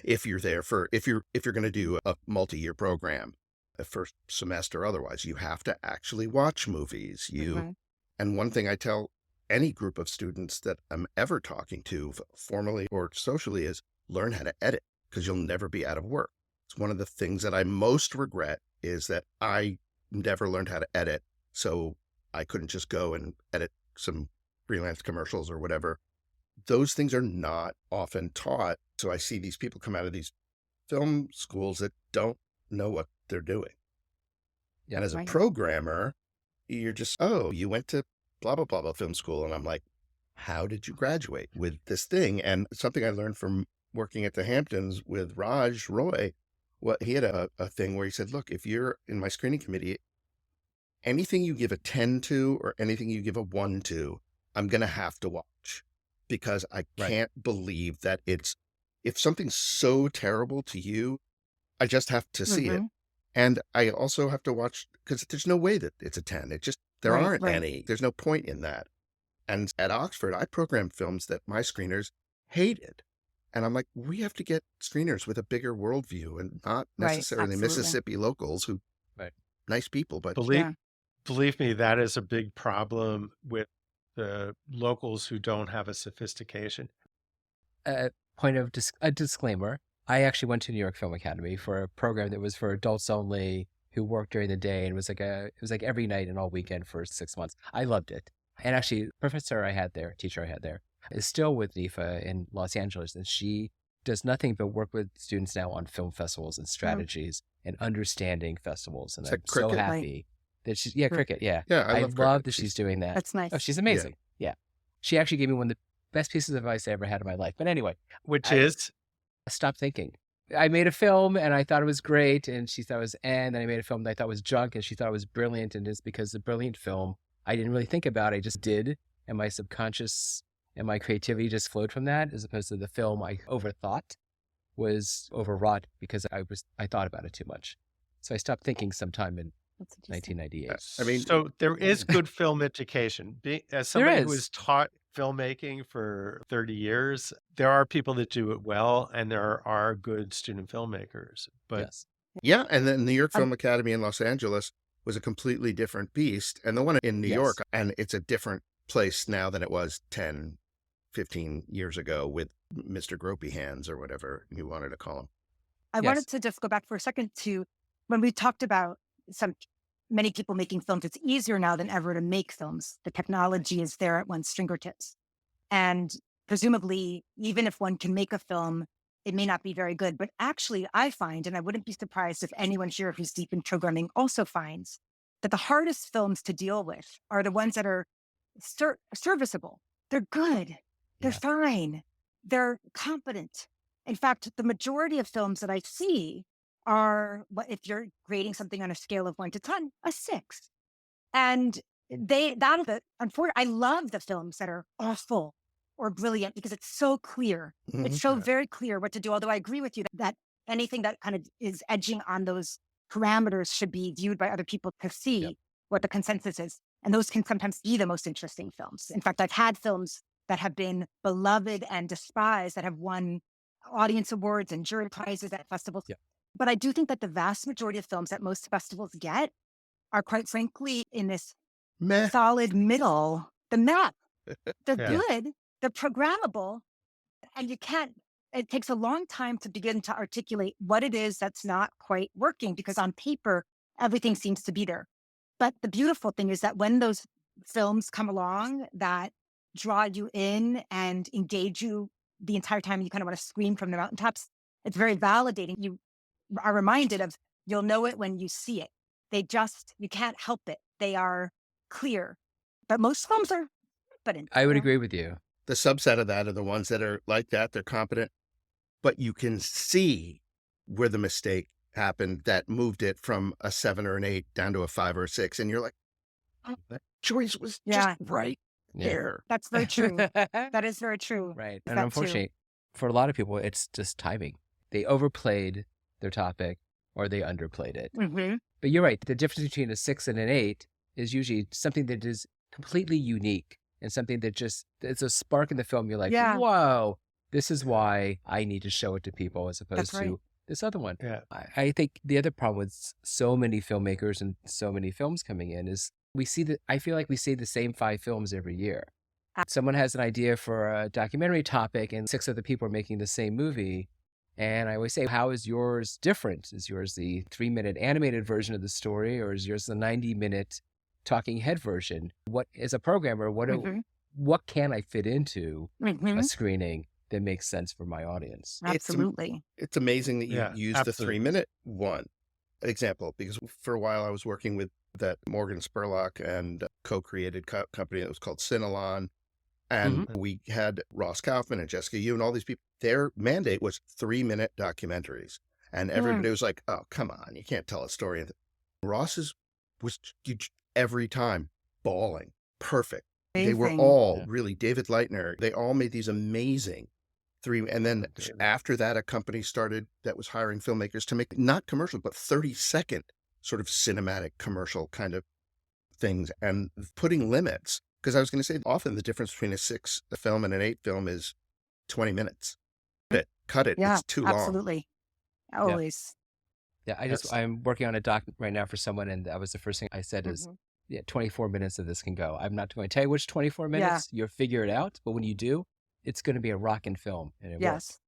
C: if you're going to do a multi-year program. A first semester otherwise, you have to actually watch movies.
D: Mhm.
C: And one thing I tell any group of students that I'm ever talking to, formally or socially, is learn how to edit, because you'll never be out of work. It's one of the things that I most regret, is that I never learned how to edit, so I couldn't just go and edit some freelance commercials or whatever. Those things are not often taught. So I see these people come out of these film schools that don't know what they're doing.
A: Yeah.
C: And as a
D: Right.
C: programmer, you're just, oh, you went to blah, blah, blah, blah film school. And I'm like, how did you graduate with this thing? And something I learned from working at the Hamptons with Raj Roy, he had a thing where he said, look, if you're in my screening committee, anything you give a 10 to or anything you give a 1 to, I'm going to have to watch, because I
A: Right.
C: can't believe that if something's so terrible to you, I just have to see it.
D: Mhm.
C: And I also have to watch, because there's no way that it's a 10. There
D: Right,
C: aren't
D: right.
C: any. There's no point in that. And at Oxford, I programmed films that my screeners hated. And I'm like, we have to get screeners with a bigger worldview and not
D: Right,
C: necessarily
D: absolutely.
C: Mississippi locals who,
A: Right.
C: nice people, but
B: Believe
D: Yeah.
B: believe me, that is a big problem with the locals who don't have a sophistication.
A: Point of a disclaimer. I actually went to New York Film Academy for a program that was for adults only who worked during the day, and it was like every night and all weekend for 6 months. I loved it. And actually, teacher I had there, is still with NIFA in Los Angeles, and she does nothing but work with students now on film festivals and strategies and understanding festivals. And
C: It's
A: I'm
C: like
A: so
C: cricket.
D: Right.
A: happy that she's
D: Sure.
A: cricket. Yeah.
C: yeah, I
A: I
C: love
A: love
C: cricket.
A: that she's doing that.
D: That's nice.
A: Oh, she's amazing. Yeah. She actually gave me one of the best pieces of advice I ever had in my life. But anyway,
B: Which
A: I
B: is
A: stopped thinking. I made a film and I thought it was great, and she thought it was, and then I made a film that I thought was junk, and she thought it was brilliant. And it's because the brilliant film I didn't really think about. I just did, and my subconscious and my creativity just flowed from that, as opposed to the film I overthought was overwrought because I thought about it too much. So I stopped thinking sometime in
D: That's interesting.
A: 1998.
C: I mean,
B: so there is good film education. As
A: There
B: somebody who
A: is.
B: has taught filmmaking for 30 years, there are people that do it well, and there are good student filmmakers. But
A: Yes.
C: yeah. And then New York
D: Um,
C: Film Academy in Los Angeles was a completely different beast. And the one in New
A: Yes.
C: York, and it's a different place now than it was 10, 15 years ago with Mr. Gropey Hands or whatever you wanted to call him.
D: I
A: Yes.
D: wanted to just go back for a second to when we talked about many people making films. It's easier now than ever to make films. The technology is there at one's fingertips. And presumably, even if one can make a film, it may not be very good. But actually, I find, and I wouldn't be surprised if anyone here who's deep in programming also finds, that the hardest films to deal with are the ones that are serviceable. They're good. They're
A: Yeah.
D: fine. They're competent. In fact, the majority of films that I see are, if you're grading something on a scale of 1 to 10, a 6. And unfortunately, I love the films that are awful or brilliant because it's so clear. It's so very clear what to do. Although I agree with you that anything that kind of is edging on those parameters should be viewed by other people to see
A: Yep.
D: what the consensus is. And those can sometimes be the most interesting films. In fact, I've had films that have been beloved and despised that have won audience awards and jury prizes at festivals.
A: Yep.
D: But I do think that the vast majority of films that most festivals get are, quite frankly, in this
C: Meh.
D: solid middle, the map. They're
B: Yeah.
D: good, they're programmable, and it takes a long time to begin to articulate what it is that's not quite working, because on paper, everything seems to be there. But the beautiful thing is that when those films come along that draw you in and engage you the entire time, you kind of want to scream from the mountaintops, it's very validating. You are reminded of, you'll know it when you see it. You can't help it. They are clear. But most films are,
A: I would agree with you.
C: The subset of that are the ones that are like that. They're competent, but you can see where the mistake happened that moved it from a 7 or an 8 down to a 5 or a 6. And you're like, oh, that choice was just right
A: Yeah.
C: there.
D: That's very true. That is very true.
A: Right.
D: Is
A: And
D: that too?
A: unfortunately, for a lot of people, it's just timing. They overplayed their topic or they underplayed it.
D: Mhm.
A: But you're right. The difference between a 6 and an 8 is usually something that is completely unique and something that it's a spark in the film. You're like,
D: Yeah.
A: whoa, this is why I need to show it to people as opposed
D: That's right.
A: to this other one.
B: Yeah.
A: I think the other problem with so many filmmakers and so many films coming in is I feel like we see the same 5 films every year. Someone has an idea for a documentary topic and 6 other people are making the same movie. And I always say, how is yours different? Is yours the 3-minute animated version of the story, or is yours the 90-minute talking head version? What, as a programmer,
D: Mhm.
A: what can I fit into a
D: Mhm.
A: screening that makes sense for my audience?
D: Absolutely.
C: It's amazing that you
B: Yeah,
C: use the
B: absolutely.
C: 3-minute one example, because for a while I was working with that Morgan Spurlock and co-created company that was called Cinelon.
A: Hmm.
C: And we had Ross Kaufman and Jessica Yu and all these people. Their mandate was 3-minute documentaries. And
D: Mm,
C: everybody was like, oh, come on, you can't tell a story. Ross's was every time bawling. Perfect. They were
D: amazing.
C: all
A: Yeah.
C: really, David Leitner, they all made these amazing three. And then
B: David.
C: after that, a company started that was hiring filmmakers to make not commercial, but 30-second sort of cinematic commercial kind of things and putting limits. Because I was going to say, often the difference between a film and an 8 film is 20 minutes. Cut it.
D: Yeah,
C: It's too long.
D: absolutely.
A: Yeah.
D: Always.
A: Yeah.
B: Yes.
A: I'm working on a doc right now for someone, and that was the first thing I said is,
D: Mhm.
A: yeah, 24 minutes of this can go. I'm not going to tell you which 24
D: Yeah.
A: minutes. You'll figure it out. But when you do, it's going to be a rockin' film, and it will.
D: Yes.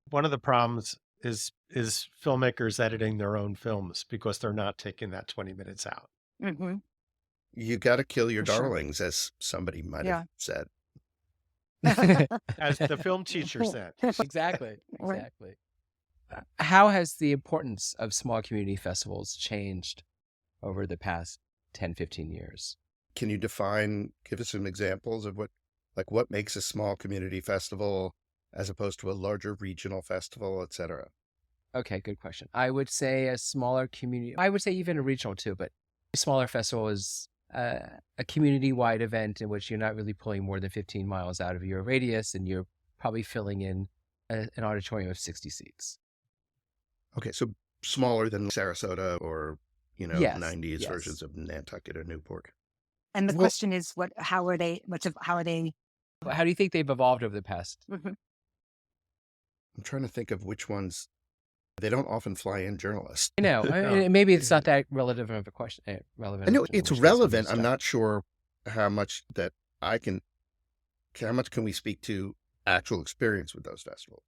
B: One of the problems is filmmakers editing their own films because they're not taking that 20 minutes out.
D: Mhm.
C: You got to kill your
D: For sure.
C: darlings, as somebody might have
D: Yeah.
C: said.
B: As the film teacher said.
A: Exactly.
D: Right.
A: Exactly. How has the importance of small community festivals changed over the past 10, 15 years?
C: Can you give us some examples of what makes a small community festival as opposed to a larger regional festival, et cetera?
A: Okay, good question. I would say a smaller community, I would say even a regional too, but a smaller festival is a community-wide event in which you're not really pulling more than 15 miles out of your radius, and you're probably filling in an auditorium of 60 seats.
C: Okay, so smaller than Sarasota or,
A: Yes,
C: 90s
A: yes.
C: versions of Nantucket or Newport.
D: And the
C: Well,
D: question is, how are they, how are they?
A: How do you think they've evolved over the past?
D: Mhm.
C: I'm trying to think of which ones. They don't often fly in journalists.
A: I know,
B: No.
A: maybe it's not that relevant of a question. Relevant
C: I
A: of
C: know
A: a
C: it's
A: question, that's why I'm
C: relevant.
A: just
C: I'm
A: asking.
C: not sure how much that I can, how much can we speak to actual experience with those festivals?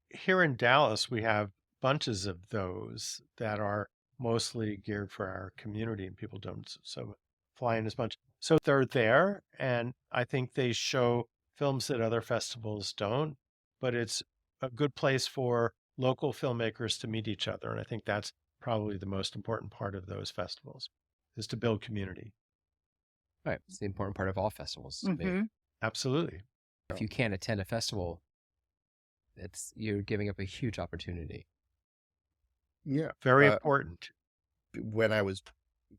B: Here in Dallas, we have bunches of those that are mostly geared for our community, and people don't so fly in as much. So they're there, and I think they show films that other festivals don't, but it's a good place for local filmmakers to meet each other. And I think that's probably the most important part of those festivals is to build community.
A: Right, it's the important part of all festivals. I mean,
D: Mhm.
B: Absolutely.
A: if you can't attend a festival, you're giving up a huge opportunity.
C: Yeah.
B: Very important.
C: When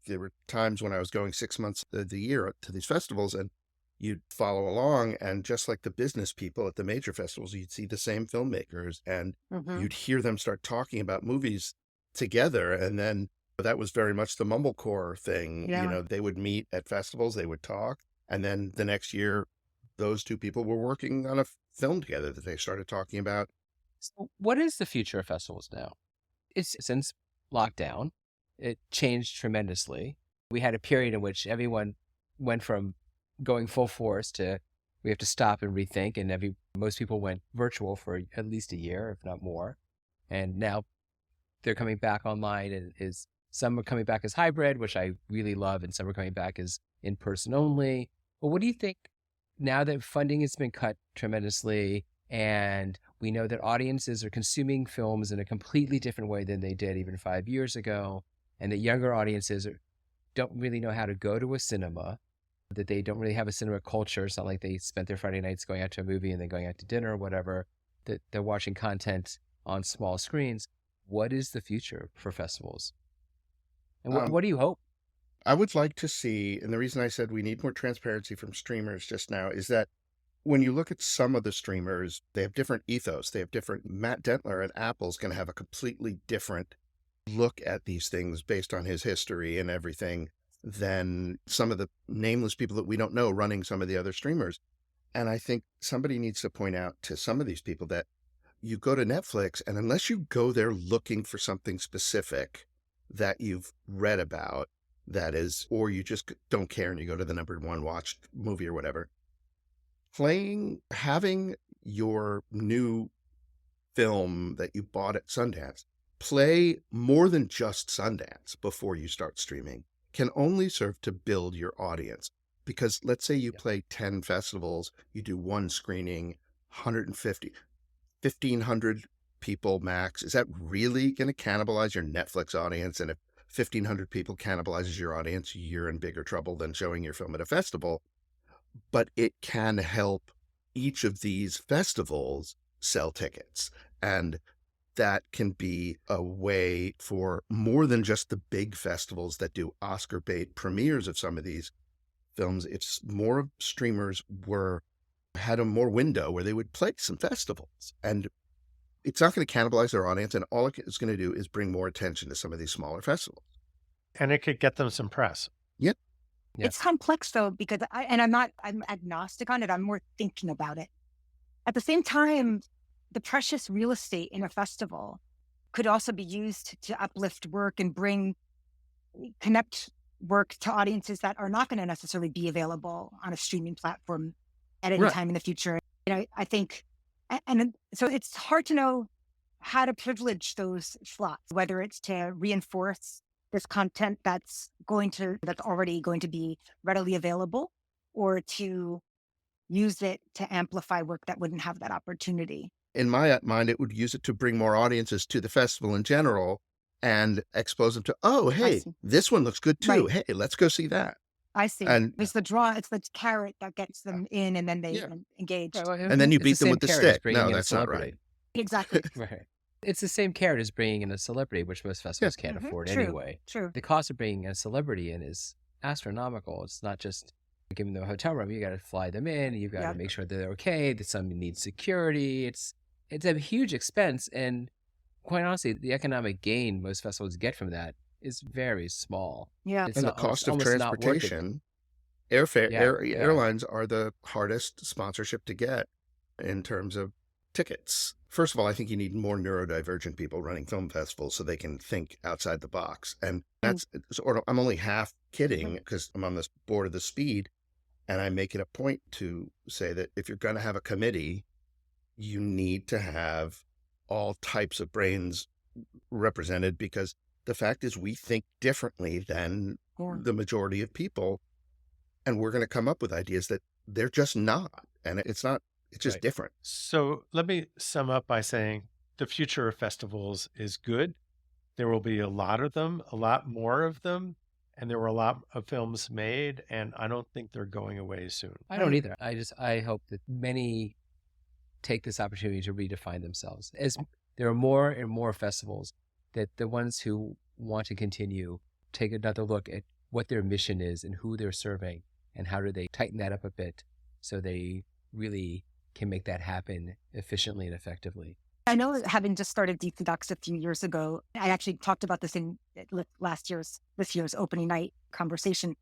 C: there were times when I was going 6 months of the year to these festivals, and you'd follow along, and just like the business people at the major festivals, you'd see the same filmmakers and
D: Mhm.
C: you'd hear them start talking about movies together. And then that was very much the mumblecore thing.
D: Yeah.
C: They would meet at festivals, they would talk. And then the next year, those two people were working on a film together that they started talking about.
A: So what is the future of festivals now? It's since lockdown, it changed tremendously. We had a period in which everyone went from going full force to we have to stop and rethink, and most people went virtual for at least a year, if not more. And now they're coming back online, and is some are coming back as hybrid, which I really love, and some are coming back as in person only. But what do you think now that funding has been cut tremendously, and we know that audiences are consuming films in a completely different way than they did even 5 years ago, and that younger audiences don't really know how to go to a cinema, that they don't really have a cinema culture. It's not like they spent their Friday nights going out to a movie and then going out to dinner or whatever, that they're watching content on small screens. What is the future for festivals? And
C: Um,
A: what do you hope?
C: I would like to see, and the reason I said we need more transparency from streamers just now is that when you look at some of the streamers, they have different ethos. They have different. Matt Dentler at Apple's going to have a completely different look at these things based on his history and everything than some of the nameless people that we don't know running some of the other streamers. And I think somebody needs to point out to some of these people that you go to Netflix, and unless you go there looking for something specific that you've read about, that is, or you just don't care and you go to the #1 watched movie or whatever, having your new film that you bought at Sundance play more than just Sundance before you start streaming can only serve to build your audience. Because let's say you
A: Yeah.
C: play 10 festivals, you do one screening, 150, 1,500 people max. Is that really going to cannibalize your Netflix audience? And if 1,500 people cannibalizes your audience, you're in bigger trouble than showing your film at a festival. But it can help each of these festivals sell tickets. And that can be a way for more than just the big festivals that do Oscar bait premieres of some of these films. It's more streamers had a more window where they would play some festivals, and it's not going to cannibalize their audience. And all it's going to do is bring more attention to some of these smaller festivals.
B: And it could get them some press.
C: Yep.
A: Yes.
D: It's complex though, because I'm agnostic on it. I'm more thinking about it. At the same time, the precious real estate in a festival could also be used to uplift work and connect work to audiences that are not going to necessarily be available on a streaming platform at any
A: Right.
D: time in the future. I think, and so it's hard to know how to privilege those slots, whether it's to reinforce this content that's already going to be readily available, or to use it to amplify work that wouldn't have that opportunity.
C: In my mind, it would use it to bring more audiences to the festival in general and expose them to, oh, hey,
D: see.
C: this one looks good too.
D: Right.
C: Hey, let's go see that.
D: I see.
C: And
D: It's the carrot that gets them in, and then they
C: Yeah.
D: engage.
A: Right, well,
C: and then you
A: it's
C: beat them
A: same
C: with the
A: carrot as
C: stick.
A: bringing
C: No,
A: in a
C: that's not
A: celebrity.
C: right.
D: Exactly.
A: Right. It's the same carrot as bringing in a celebrity, which most festivals can't
D: Mhm.
A: afford
D: True.
A: anyway.
D: True.
A: The cost of bringing a celebrity in is astronomical. It's not just giving them a hotel room. You got to fly them in. You've got
D: Yeah.
A: to make sure that they're okay. That some need security. It's a huge expense, and quite honestly, the economic gain most festivals get from that is very small.
D: Yeah.
A: It's
C: And the
A: not,
C: cost
A: it's
C: of
A: almost not worth it.
C: transportation,
A: Yeah,
C: airlines are the hardest sponsorship to get in terms of tickets. First of all, I think you need more neurodivergent people running film festivals so they can think outside the box. And that's sort of, I'm only half kidding because I'm on this board of the Speed, and I make it a point to say that if you're going to have a committee, you need to have all types of brains represented, because the fact is we think differently than
D: Yeah.
C: the majority of people, and we're going to come up with ideas that they're just not. And it's not, it's just
A: Right.
C: different.
B: So let me sum up by saying the future of festivals is good. There will be a lot of them, a lot more of them, and there were a lot of films made, and I don't think they're going away soon.
A: I don't either. I hope that many take this opportunity to redefine themselves. As there are more and more festivals, that the ones who want to continue take another look at what their mission is and who they're serving, and how do they tighten that up a bit so they really can make that happen efficiently and effectively.
D: I know, having just started DC Docs a few years ago, I actually talked about this in this year's opening night conversation.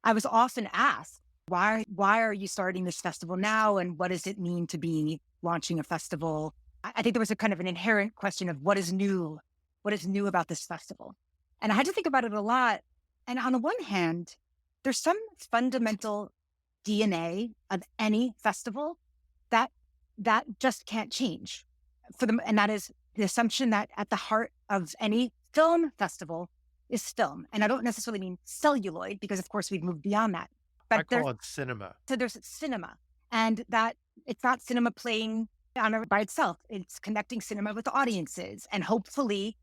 D: I was often asked, why are you starting this festival now? And what does it mean to be launching a festival? I think there was a kind of an inherent question of what is new about this festival? And I had to think about it a lot. And on the one hand, there's some fundamental DNA of any festival that just can't change for them. And that is the assumption that at the heart of any film festival is film. And I don't necessarily mean celluloid, because of course we've moved beyond that.
B: I
D: But
B: call it cinema.
D: so there's cinema, and that it's not cinema playing by itself. It's connecting cinema with audiences and hopefully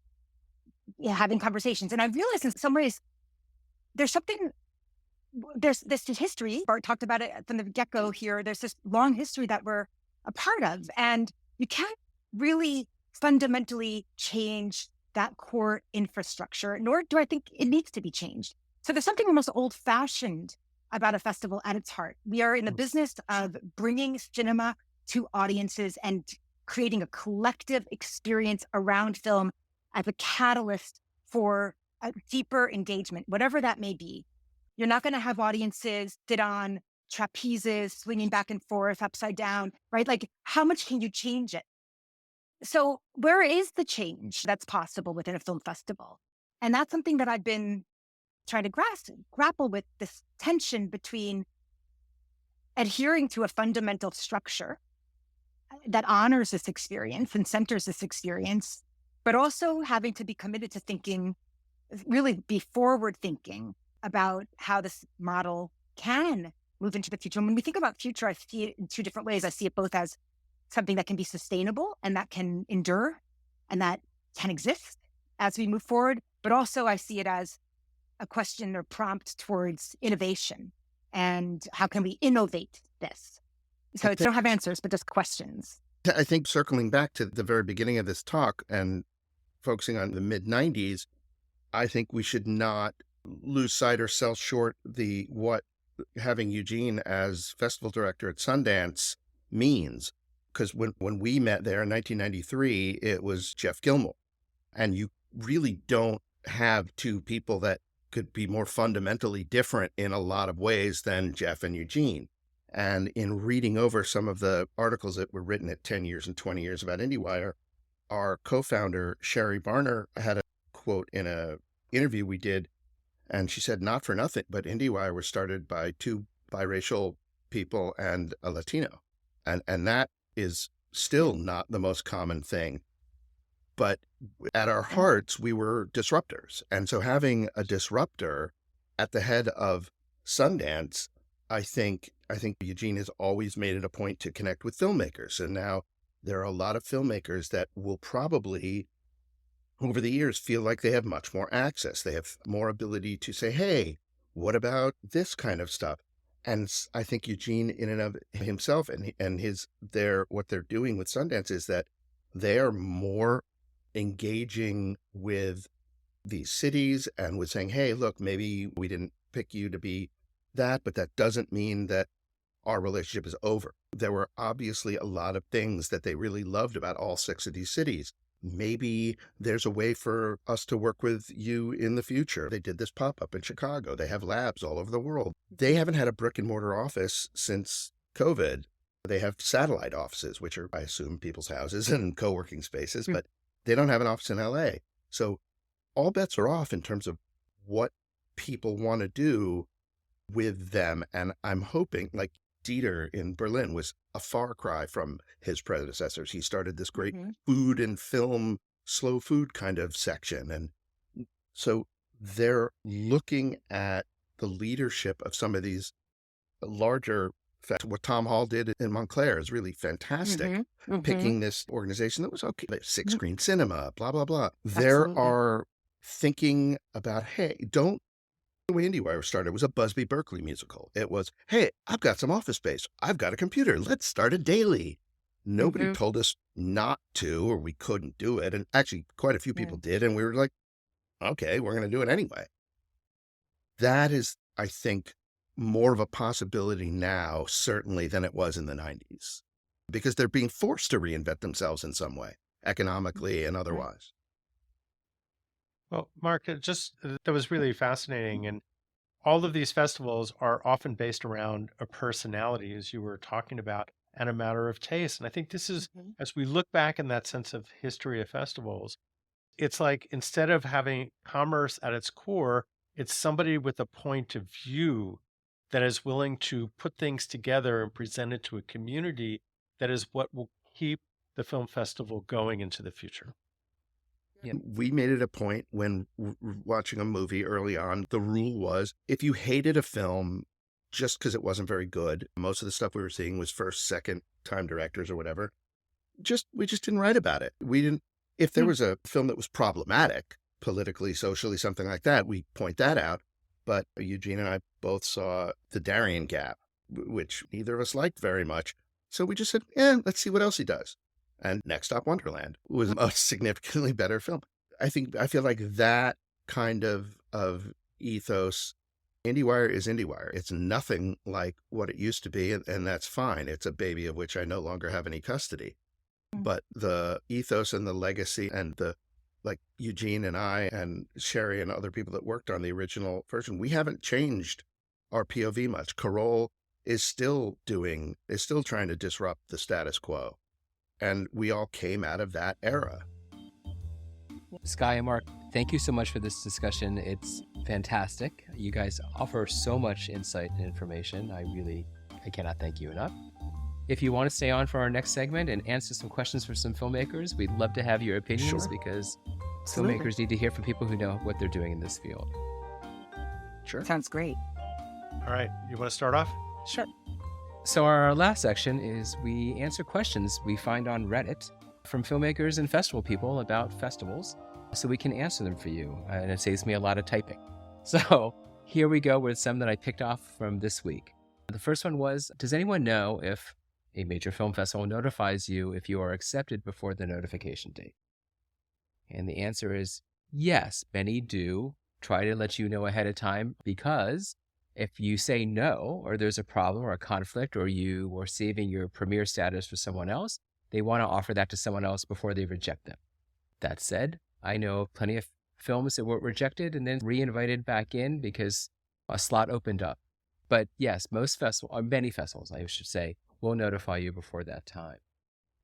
D: having conversations. And I realized in some ways there's this history. Bart talked about it from the get-go here. There's this long history that we're a part of, and you can't really fundamentally change that core infrastructure, nor do I think it needs to be changed. So there's something almost old-fashioned about a festival at its heart. We are in the business of bringing cinema to audiences and creating a collective experience around film as a catalyst for a deeper engagement, whatever that may be. You're not going to have audiences sit on trapezes, swinging back and forth, upside down, right? Like, how much can you change it? So where is the change that's possible within a film festival? And that's something that I've been trying to grapple with, this tension between adhering to a fundamental structure that honors this experience and centers this experience, but also having to be committed to thinking, really be forward thinking about how this model can move into the future. And when we think about future, I see it in two different ways. I see it both as something that can be sustainable and that can endure and that can exist as we move forward. But also I see it as a question or prompt towards innovation and how can we innovate this? So
C: I
D: it's
C: think,
D: don't have answers, but just questions.
C: I think circling back to the very beginning of this talk and focusing on the mid 90s, I think we should not lose sight or sell short what having Eugene as festival director at Sundance means. Because when we met there in 1993, it was Jeff Gilmore. And you really don't have two people that could be more fundamentally different in a lot of ways than Jeff and Eugene. And in reading over some of the articles that were written at 10 years and 20 years about IndieWire, our co-founder, Sherry Barner, had a quote in a interview we did, and she said, not for nothing, but IndieWire was started by two biracial people and a Latino. And that is still not the most common thing. But at our hearts, we were disruptors. And so having a disruptor at the head of Sundance, I think Eugene has always made it a point to connect with filmmakers. And now there are a lot of filmmakers that will probably, over the years, feel like they have much more access. They have more ability to say, hey, what about this kind of stuff? And I think Eugene, in and of himself and what they're doing with Sundance is that they are more engaging with these cities and with saying, hey, look, maybe we didn't pick you to be that, but that doesn't mean that our relationship is over. There were obviously a lot of things that they really loved about all 6 of these cities. Maybe there's a way for us to work with you in the future. They did this pop-up in Chicago. They have labs all over the world. They haven't had a brick and mortar office since COVID. They have satellite offices, which are, I assume, people's houses and co-working spaces, but they don't have an office in LA. So all bets are off in terms of what people want to do with them. And I'm hoping, like Dieter in Berlin was a far cry from his predecessors. He started this great food and film, slow food kind of section. And so they're looking at the leadership of some of these larger, what Tom Hall did in Montclair is really fantastic. Picking this organization that was okay, 6-screen cinema, blah, blah, blah. There are thinking about, hey, don't, the way IndieWire started was a Busby Berkeley musical. It was, hey, I've got some office space. I've got a computer. Let's start a daily. Nobody told us not to, or we couldn't do it. And actually, quite a few people did. And we were like, okay, we're going to do it anyway. That is, I think, more of a possibility now, certainly, than it was in the 90s, because they're being forced to reinvent themselves in some way, economically and otherwise.
B: Well, Mark, that was really fascinating. And all of these festivals are often based around a personality, as you were talking about, and a matter of taste. And I think this is, as we look back in that sense of history of festivals, it's like instead of having commerce at its core, it's somebody with a point of view that is willing to put things together and present it to a community that is what will keep the film festival going into the future.
C: We made it a point when watching a movie early on, the rule was if you hated a film just because it wasn't very good, most of the stuff we were seeing was first, second time directors or whatever, we just didn't write about it. We didn't, if there was a film that was problematic, politically, socially, something like that, we point that out. But Eugene and I both saw The Darien Gap, which neither of us liked very much. So we just said, let's see what else he does. And Next Stop Wonderland was a significantly better film. I feel like that kind of ethos, IndieWire is IndieWire. It's nothing like what it used to be, and that's fine. It's a baby of which I no longer have any custody. But the ethos and the legacy and like Eugene and I and Sherry and other people that worked on the original version, we haven't changed our POV much. Carole is still trying to disrupt the status quo. And we all came out of that era.
A: Sky and Mark, thank you so much for this discussion. It's fantastic. You guys offer so much insight and information. I really I cannot thank you enough. If you want to stay on for our next segment and answer some questions for some filmmakers, we'd love to have your opinions
C: Sure.
A: because
D: Absolutely.
A: filmmakers need to hear from people who know what they're doing in this field.
C: Sure.
D: Sounds great.
B: All right. You want to start off?
D: Sure.
A: So our last section is we answer questions we find on Reddit from filmmakers and festival people about festivals so we can answer them for you. And it saves me a lot of typing. So here we go with some that I picked off from this week. The first one was, does anyone know if a major film festival notifies you if you are accepted before the notification date? And the answer is yes, many do try to let you know ahead of time, because if you say no, or there's a problem or a conflict, or you are saving your premiere status for someone else, they want to offer that to someone else before they reject them. That said, I know of plenty of films that were rejected and then re-invited back in because a slot opened up. But yes, most festivals, or many festivals, I should say, will notify you before that time.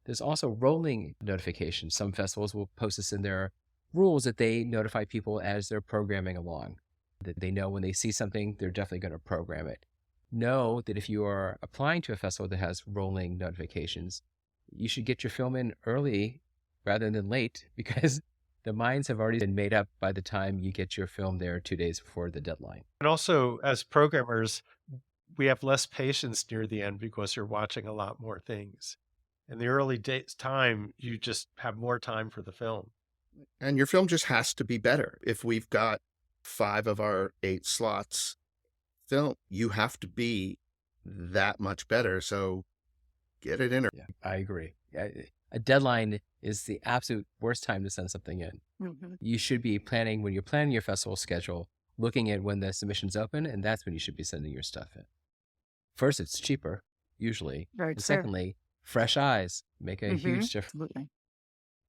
A: There's also rolling notifications. Some festivals will post this in their rules that they notify people as they're programming along, that they know when they see something, they're definitely going to program it. Know that if you are applying to a festival that has rolling notifications, you should get your film in early rather than late, because the minds have already been made up by the time you get your film there 2 days before the deadline.
B: And also, as programmers, we have less patience near the end because you're watching a lot more things. In the early days time, you just have more time for the film.
C: And your film just has to be better. If we've got 5 of our 8 slots film, you have to be that much better. So get it in.
A: Yeah, I agree. A deadline is the absolute worst time to send something in.
D: Mhm.
A: You should be planning, when you're planning your festival schedule, looking at when the submission's open, and that's when you should be sending your stuff in. First, it's cheaper, usually.
D: Very
A: And
D: clear.
A: secondly, fresh eyes make a
D: Mhm.
A: huge difference.
D: Absolutely.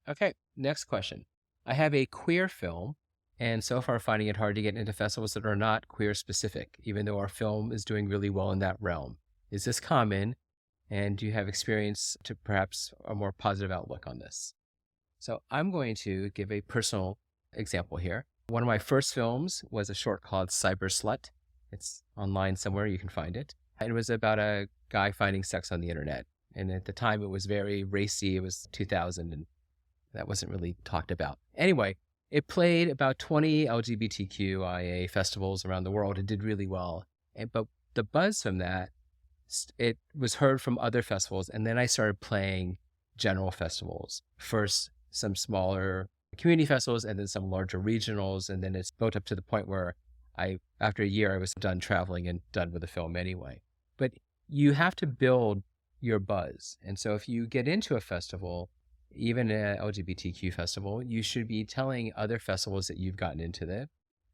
A: Okay, next question. I have a queer film, and so far finding it hard to get into festivals that are not queer specific, even though our film is doing really well in that realm. Is this common? And do you have experience to perhaps a more positive outlook on this? So I'm going to give a personal example here. One of my first films was a short called Cyber Slut. It's online somewhere, you can find it. And it was about a guy finding sex on the internet. And at the time it was very racy. It was 2000 and that wasn't really talked about. Anyway, it played about 20 LGBTQIA festivals around the world. It did really well. But the buzz from that, it was heard from other festivals. And then I started playing general festivals. First, some smaller community festivals, and then some larger regionals. And then it's built up to the point where after a year, I was done traveling and done with the film anyway. But you have to build your buzz. And so if you get into a festival, even an LGBTQ festival, you should be telling other festivals that you've gotten into them,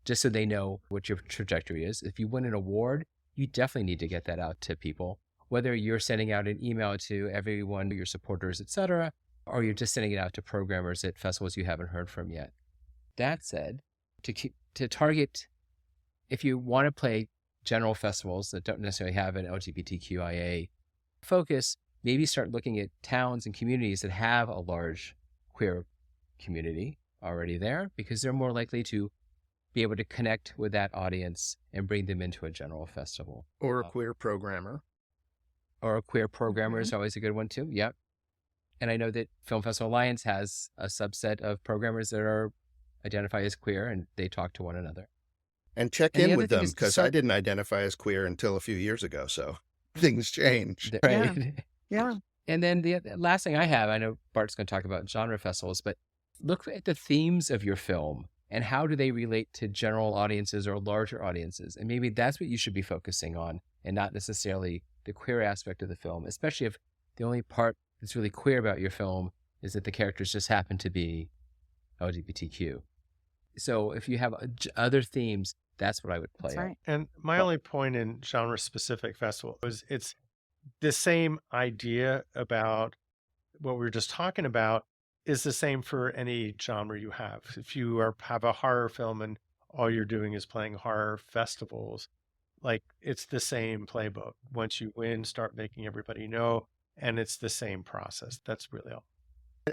A: just so they know what your trajectory is. If you win an award, you definitely need to get that out to people, whether you're sending out an email to everyone, your supporters, etc., or you're just sending it out to programmers at festivals you haven't heard from yet. That said, to target, if you want to play general festivals that don't necessarily have an LGBTQIA focus, maybe start looking at towns and communities that have a large queer community already there, because they're more likely to be able to connect with that audience and bring them into a general festival.
C: Or a queer programmer.
A: Or a queer programmer is always a good one too. Yep. And I know that Film Festival Alliance has a subset of programmers that are identified as queer, and they talk to one another.
C: And check
A: And the
C: in
A: other
C: with
A: thing
C: them,
A: is to
C: because I
A: start-
C: didn't identify as queer until a few years ago. So things changed.
A: Right.
D: Yeah.
A: And then the last thing I have, I know Bart's going to talk about genre festivals, but look at the themes of your film and how do they relate to general audiences or larger audiences. And maybe that's what you should be focusing on, and not necessarily the queer aspect of the film, especially if the only part that's really queer about your film is that the characters just happen to be LGBTQ. So if you have other themes, that's what I would play
D: That's
A: out.
D: right.
B: And my only point in genre-specific festival is it's the same idea about what we were just talking about is the same for any genre you have. If you have a horror film and all you're doing is playing horror festivals, like it's the same playbook. Once you win, start making everybody know, and it's the same process. That's really all.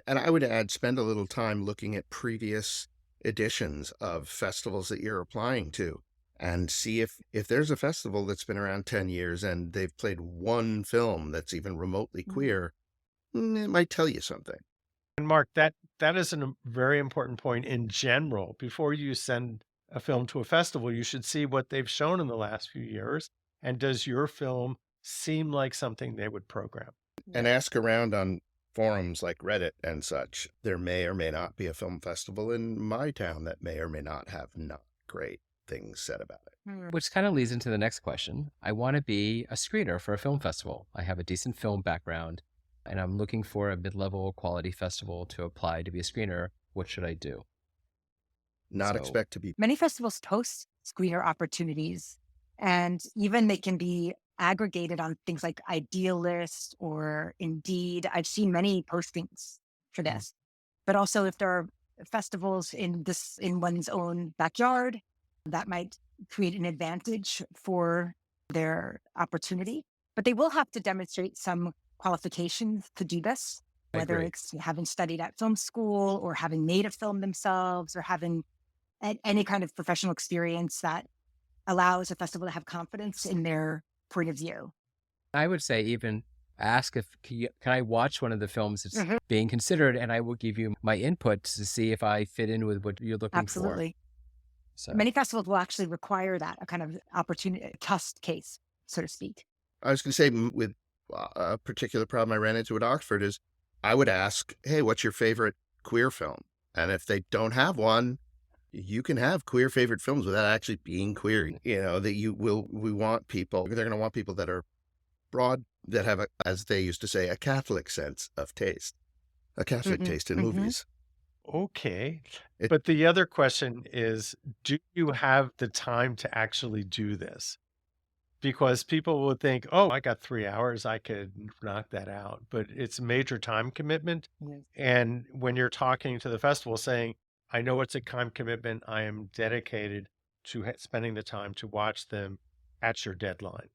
C: And I would add, spend a little time looking at previous editions of festivals that you're applying to. and see if there's a festival that's been around 10 years and they've played one film that's even remotely queer, it might tell you something.
B: And Mark, that is a very important point in general. Before you send a film to a festival, you should see what they've shown in the last few years. And does your film seem like something they would program?
C: And ask around on forums like Reddit and such. There may or may not be a film festival in my town that may or may not have not great things said about it.
A: Which kind of leads into the next question. I want to be a screener for a film festival. I have a decent film background, and I'm looking for a mid-level quality festival to apply to be a screener. What should I do?
C: Not
A: So-
C: expect to be.
D: Many festivals host screener opportunities, and even they can be aggregated on things like Idealist or Indeed. I've seen many postings for this, but also if there are festivals in one's own backyard, that might create an advantage for their opportunity. But they will have to demonstrate some qualifications to do this,
A: I
D: whether
A: agree.
D: it's having studied at film school or having made a film themselves or having any kind of professional experience that allows a festival to have confidence in their point of view.
A: I would say even ask if can I watch one of the films that's being considered, and I will give you my input to see if I fit in with what you're looking
D: Absolutely.
A: for. So
D: Many festivals will actually require that, a kind of opportunity, a test case, so to speak.
C: I was going to say, with a particular problem I ran into at Oxford is I would ask, hey, what's your favorite queer film? And if they don't have one, you can have queer favorite films without actually being queer. We want people, they're going to want people that are broad, that have, as they used to say, a Catholic sense of taste, a Catholic taste in movies.
B: Okay.
C: It-
B: But the other question is, do you have the time to actually do this? Because people would think, oh, I got 3 hours, I could knock that out. But it's a major time commitment.
D: Yes.
B: And when you're talking to the festival saying, I know it's a time commitment, I am dedicated to spending the time to watch them at your deadline.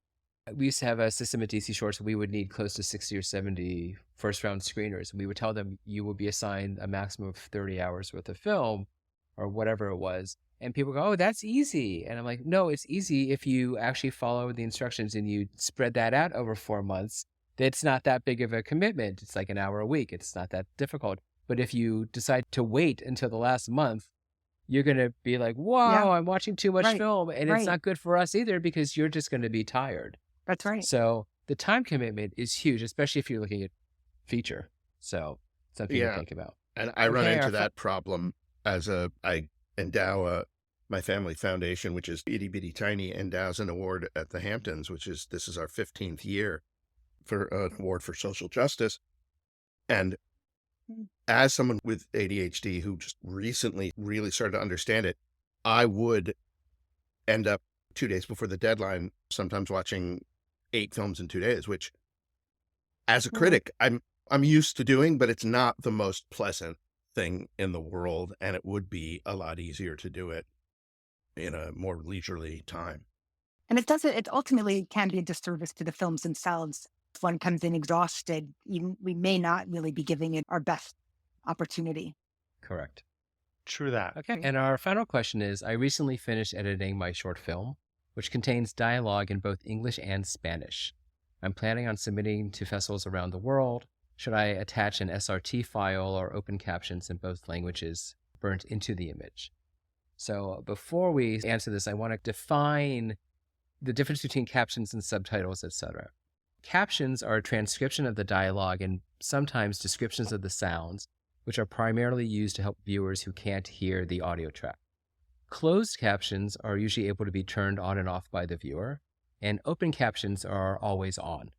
A: we used to have a system at DC Shores. We would need close to 60 or 70 first round screeners. And we would tell them you will be assigned a maximum of 30 hours worth of film or whatever it was. And people go, oh, that's easy. And I'm like, no, it's easy if you actually follow the instructions and you spread that out over 4 months. It's not that big of a commitment. It's like an hour a week. It's not that difficult. But if you decide to wait until the last month, you're going to be like, wow, I'm watching too much
D: Right.
A: film. And it's not good for us either because you're just going to be tired.
D: That's right.
A: So the time commitment is huge, especially if you're looking at feature. So something to
C: Yeah.
A: think about.
C: And I run
A: Okay,
C: into
A: our
C: that problem as I endow my family foundation, which is itty bitty tiny, endows an award at the Hamptons, this is our 15th year for an award for social justice. And as someone with ADHD who just recently really started to understand it, I would end up 2 days before the deadline, sometimes watching 8 films in 2 days, which as a critic, I'm used to doing, but it's not the most pleasant thing in the world. And it would be a lot easier to do it in a more leisurely time.
D: And it ultimately can be a disservice to the films themselves. If one comes in exhausted, we may not really be giving it our best opportunity.
A: Correct.
B: True that.
A: Okay. And our final question is, I recently finished editing my short film, which contains dialogue in both English and Spanish. I'm planning on submitting to festivals around the world. Should I attach an SRT file or open captions in both languages burnt into the image? So before we answer this, I want to define the difference between captions and subtitles, etc. Captions are a transcription of the dialogue and sometimes descriptions of the sounds, which are primarily used to help viewers who can't hear the audio track. Closed captions are usually able to be turned on and off by the viewer, and open captions are always on.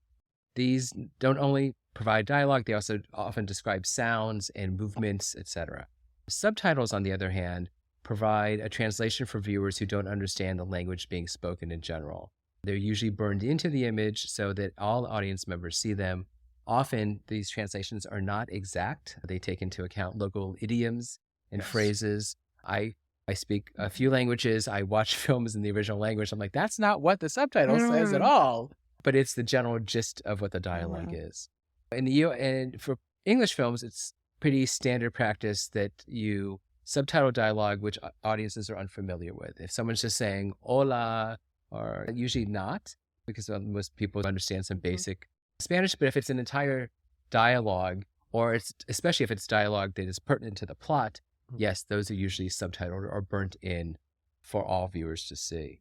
A: These don't only provide dialogue, they also often describe sounds and movements, etc. Subtitles, on the other hand, provide a translation for viewers who don't understand the language being spoken in general. They're usually burned into the image so that all audience members see them. Often, these translations are not exact. They take into account local idioms and phrases. I speak a few languages. I watch films in the original language. I'm like, that's not what the subtitle says at all. But it's the general gist of what the dialogue is. And for English films, it's pretty standard practice that you subtitle dialogue, which audiences are unfamiliar with. If someone's just saying hola, or usually not, because most people understand some basic Spanish, but if it's an entire dialogue, or it's especially if it's dialogue that is pertinent to the plot, yes, those are usually subtitled or burnt in for all viewers to see.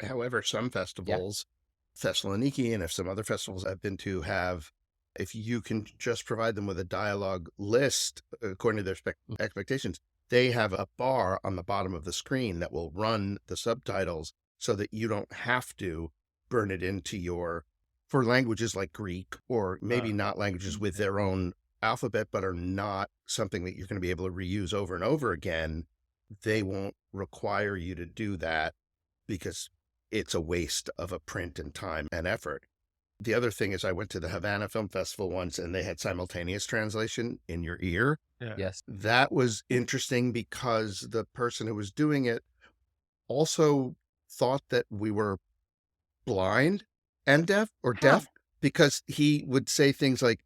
C: However, some festivals, Thessaloniki, and if some other festivals I've been to have, if you can just provide them with a dialogue list according to their expectations, they have a bar on the bottom of the screen that will run the subtitles so that you don't have to burn it into for languages like Greek, or maybe not languages with their own alphabet, but are not something that you're going to be able to reuse over and over again. They won't require you to do that because it's a waste of a print and time and effort. The other thing is I went to the Havana Film Festival once and they had simultaneous translation in your ear.
B: Yeah.
A: Yes.
C: That was interesting because the person who was doing it also thought that we were blind and deaf, because he would say things like,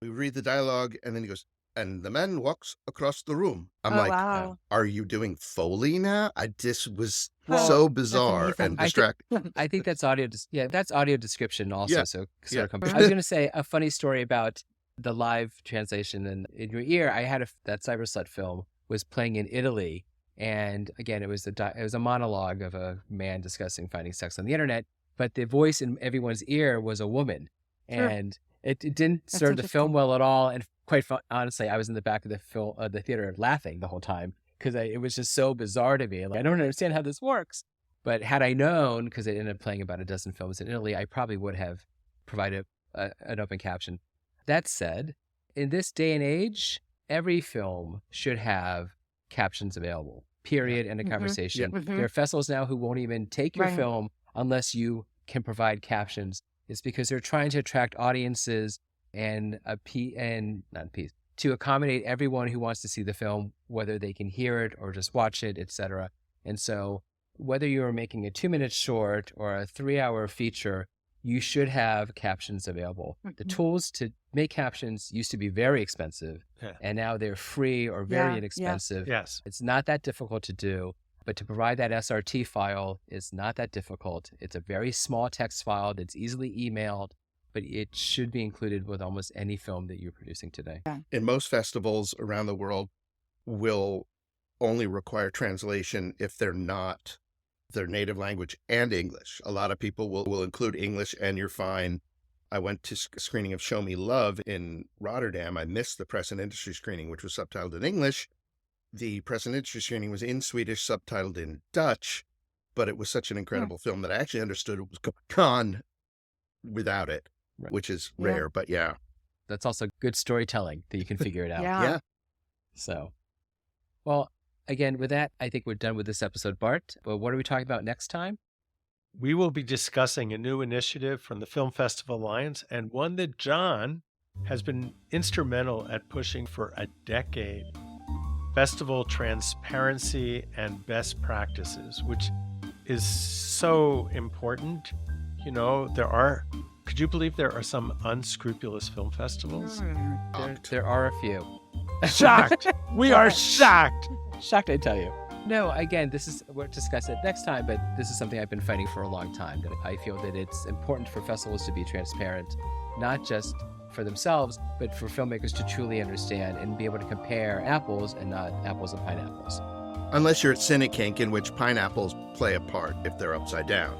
C: we read the dialogue and then he goes, and the man walks across the room. I'm
D: wow.
C: are you doing Foley now? This was
D: Well,
C: so
D: that's
C: bizarre
D: amazing.
C: and distracting.
A: I think that's audio. That's audio description also.
C: Yeah.
A: So
C: Yeah.
A: I was going to say a funny story about the live translation in your ear. I had that Cyber Slut film was playing in Italy, and again, it was a monologue of a man discussing finding sex on the internet, but the voice in everyone's ear was a woman, and it didn't serve the film well at all. And quite honestly, I was in the back of the theater laughing the whole time because it was just so bizarre to me. Like, I don't understand how this works. But had I known, because it ended up playing about a dozen films in Italy, I probably would have provided an open caption. That said, in this day and age, every film should have captions available, period, and a conversation. There are festivals now who won't even take your film unless you can provide captions. It's because they're trying to attract audiences to accommodate everyone who wants to see the film, whether they can hear it or just watch it, etc. And so whether you're making a 2-minute short or a 3-hour feature, you should have captions available. The tools to make captions used to be very expensive, and now they're free or very inexpensive.
B: Yes.
A: It's not that difficult to do, but to provide that SRT file is not that difficult. It's a very small text file that's easily emailed, but it should be included with almost any film that you're producing today.
C: And most festivals around the world will only require translation if they're not their native language and English. A lot of people will include English and you're fine. I went to a screening of Show Me Love in Rotterdam. I missed the press and industry screening, which was subtitled in English. The press and industry screening was in Swedish, subtitled in Dutch, but it was such an incredible film that I actually understood what was going on without it, which is rare, but
A: That's also good storytelling that you can figure it out. So, well, again, with that, I think we're done with this episode, Bart. But what are we talking about next time?
B: We will be discussing a new initiative from the Film Festival Alliance, and one that John has been instrumental at pushing for a decade. Festival transparency and best practices, which is so important. You know, could you believe there are some unscrupulous film festivals?
A: There are a few.
B: Shocked. We are shocked.
A: Shocked, I tell you. No, again, we'll discuss it next time, but this is something I've been fighting for a long time, that I feel that it's important for festivals to be transparent, not just for themselves, but for filmmakers to truly understand and be able to compare apples and not apples and pineapples.
C: Unless you're at Cinekink, in which pineapples play a part if they're upside down.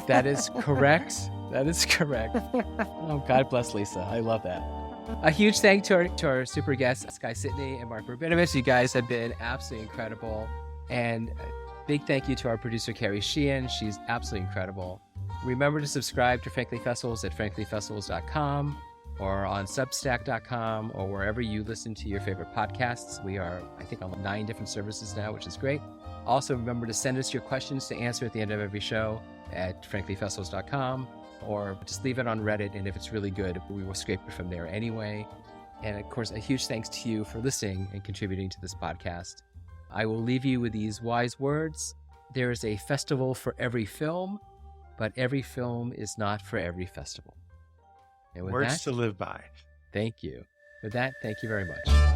A: That is correct. That is correct. Oh, God bless Lisa. I love that. A huge thank to our super guests, Sky Sidney and Mark Rabinowitz. You guys have been absolutely incredible. And a big thank you to our producer, Carrie Sheehan. She's absolutely incredible. Remember to subscribe to Frankly Festivals at franklyfestivals.com or on substack.com or wherever you listen to your favorite podcasts. We are, I think, on 9 different services now, which is great. Also, remember to send us your questions to answer at the end of every show at franklyfestivals.com, or just leave it on Reddit, and if it's really good, we will scrape it from there anyway. And of course, a huge thanks to you for listening and contributing to this podcast. I will leave you with these wise words. There is a festival for every film, but every film is not for every festival. And with
B: Words to live by.
A: Thank you. With that, thank you very much.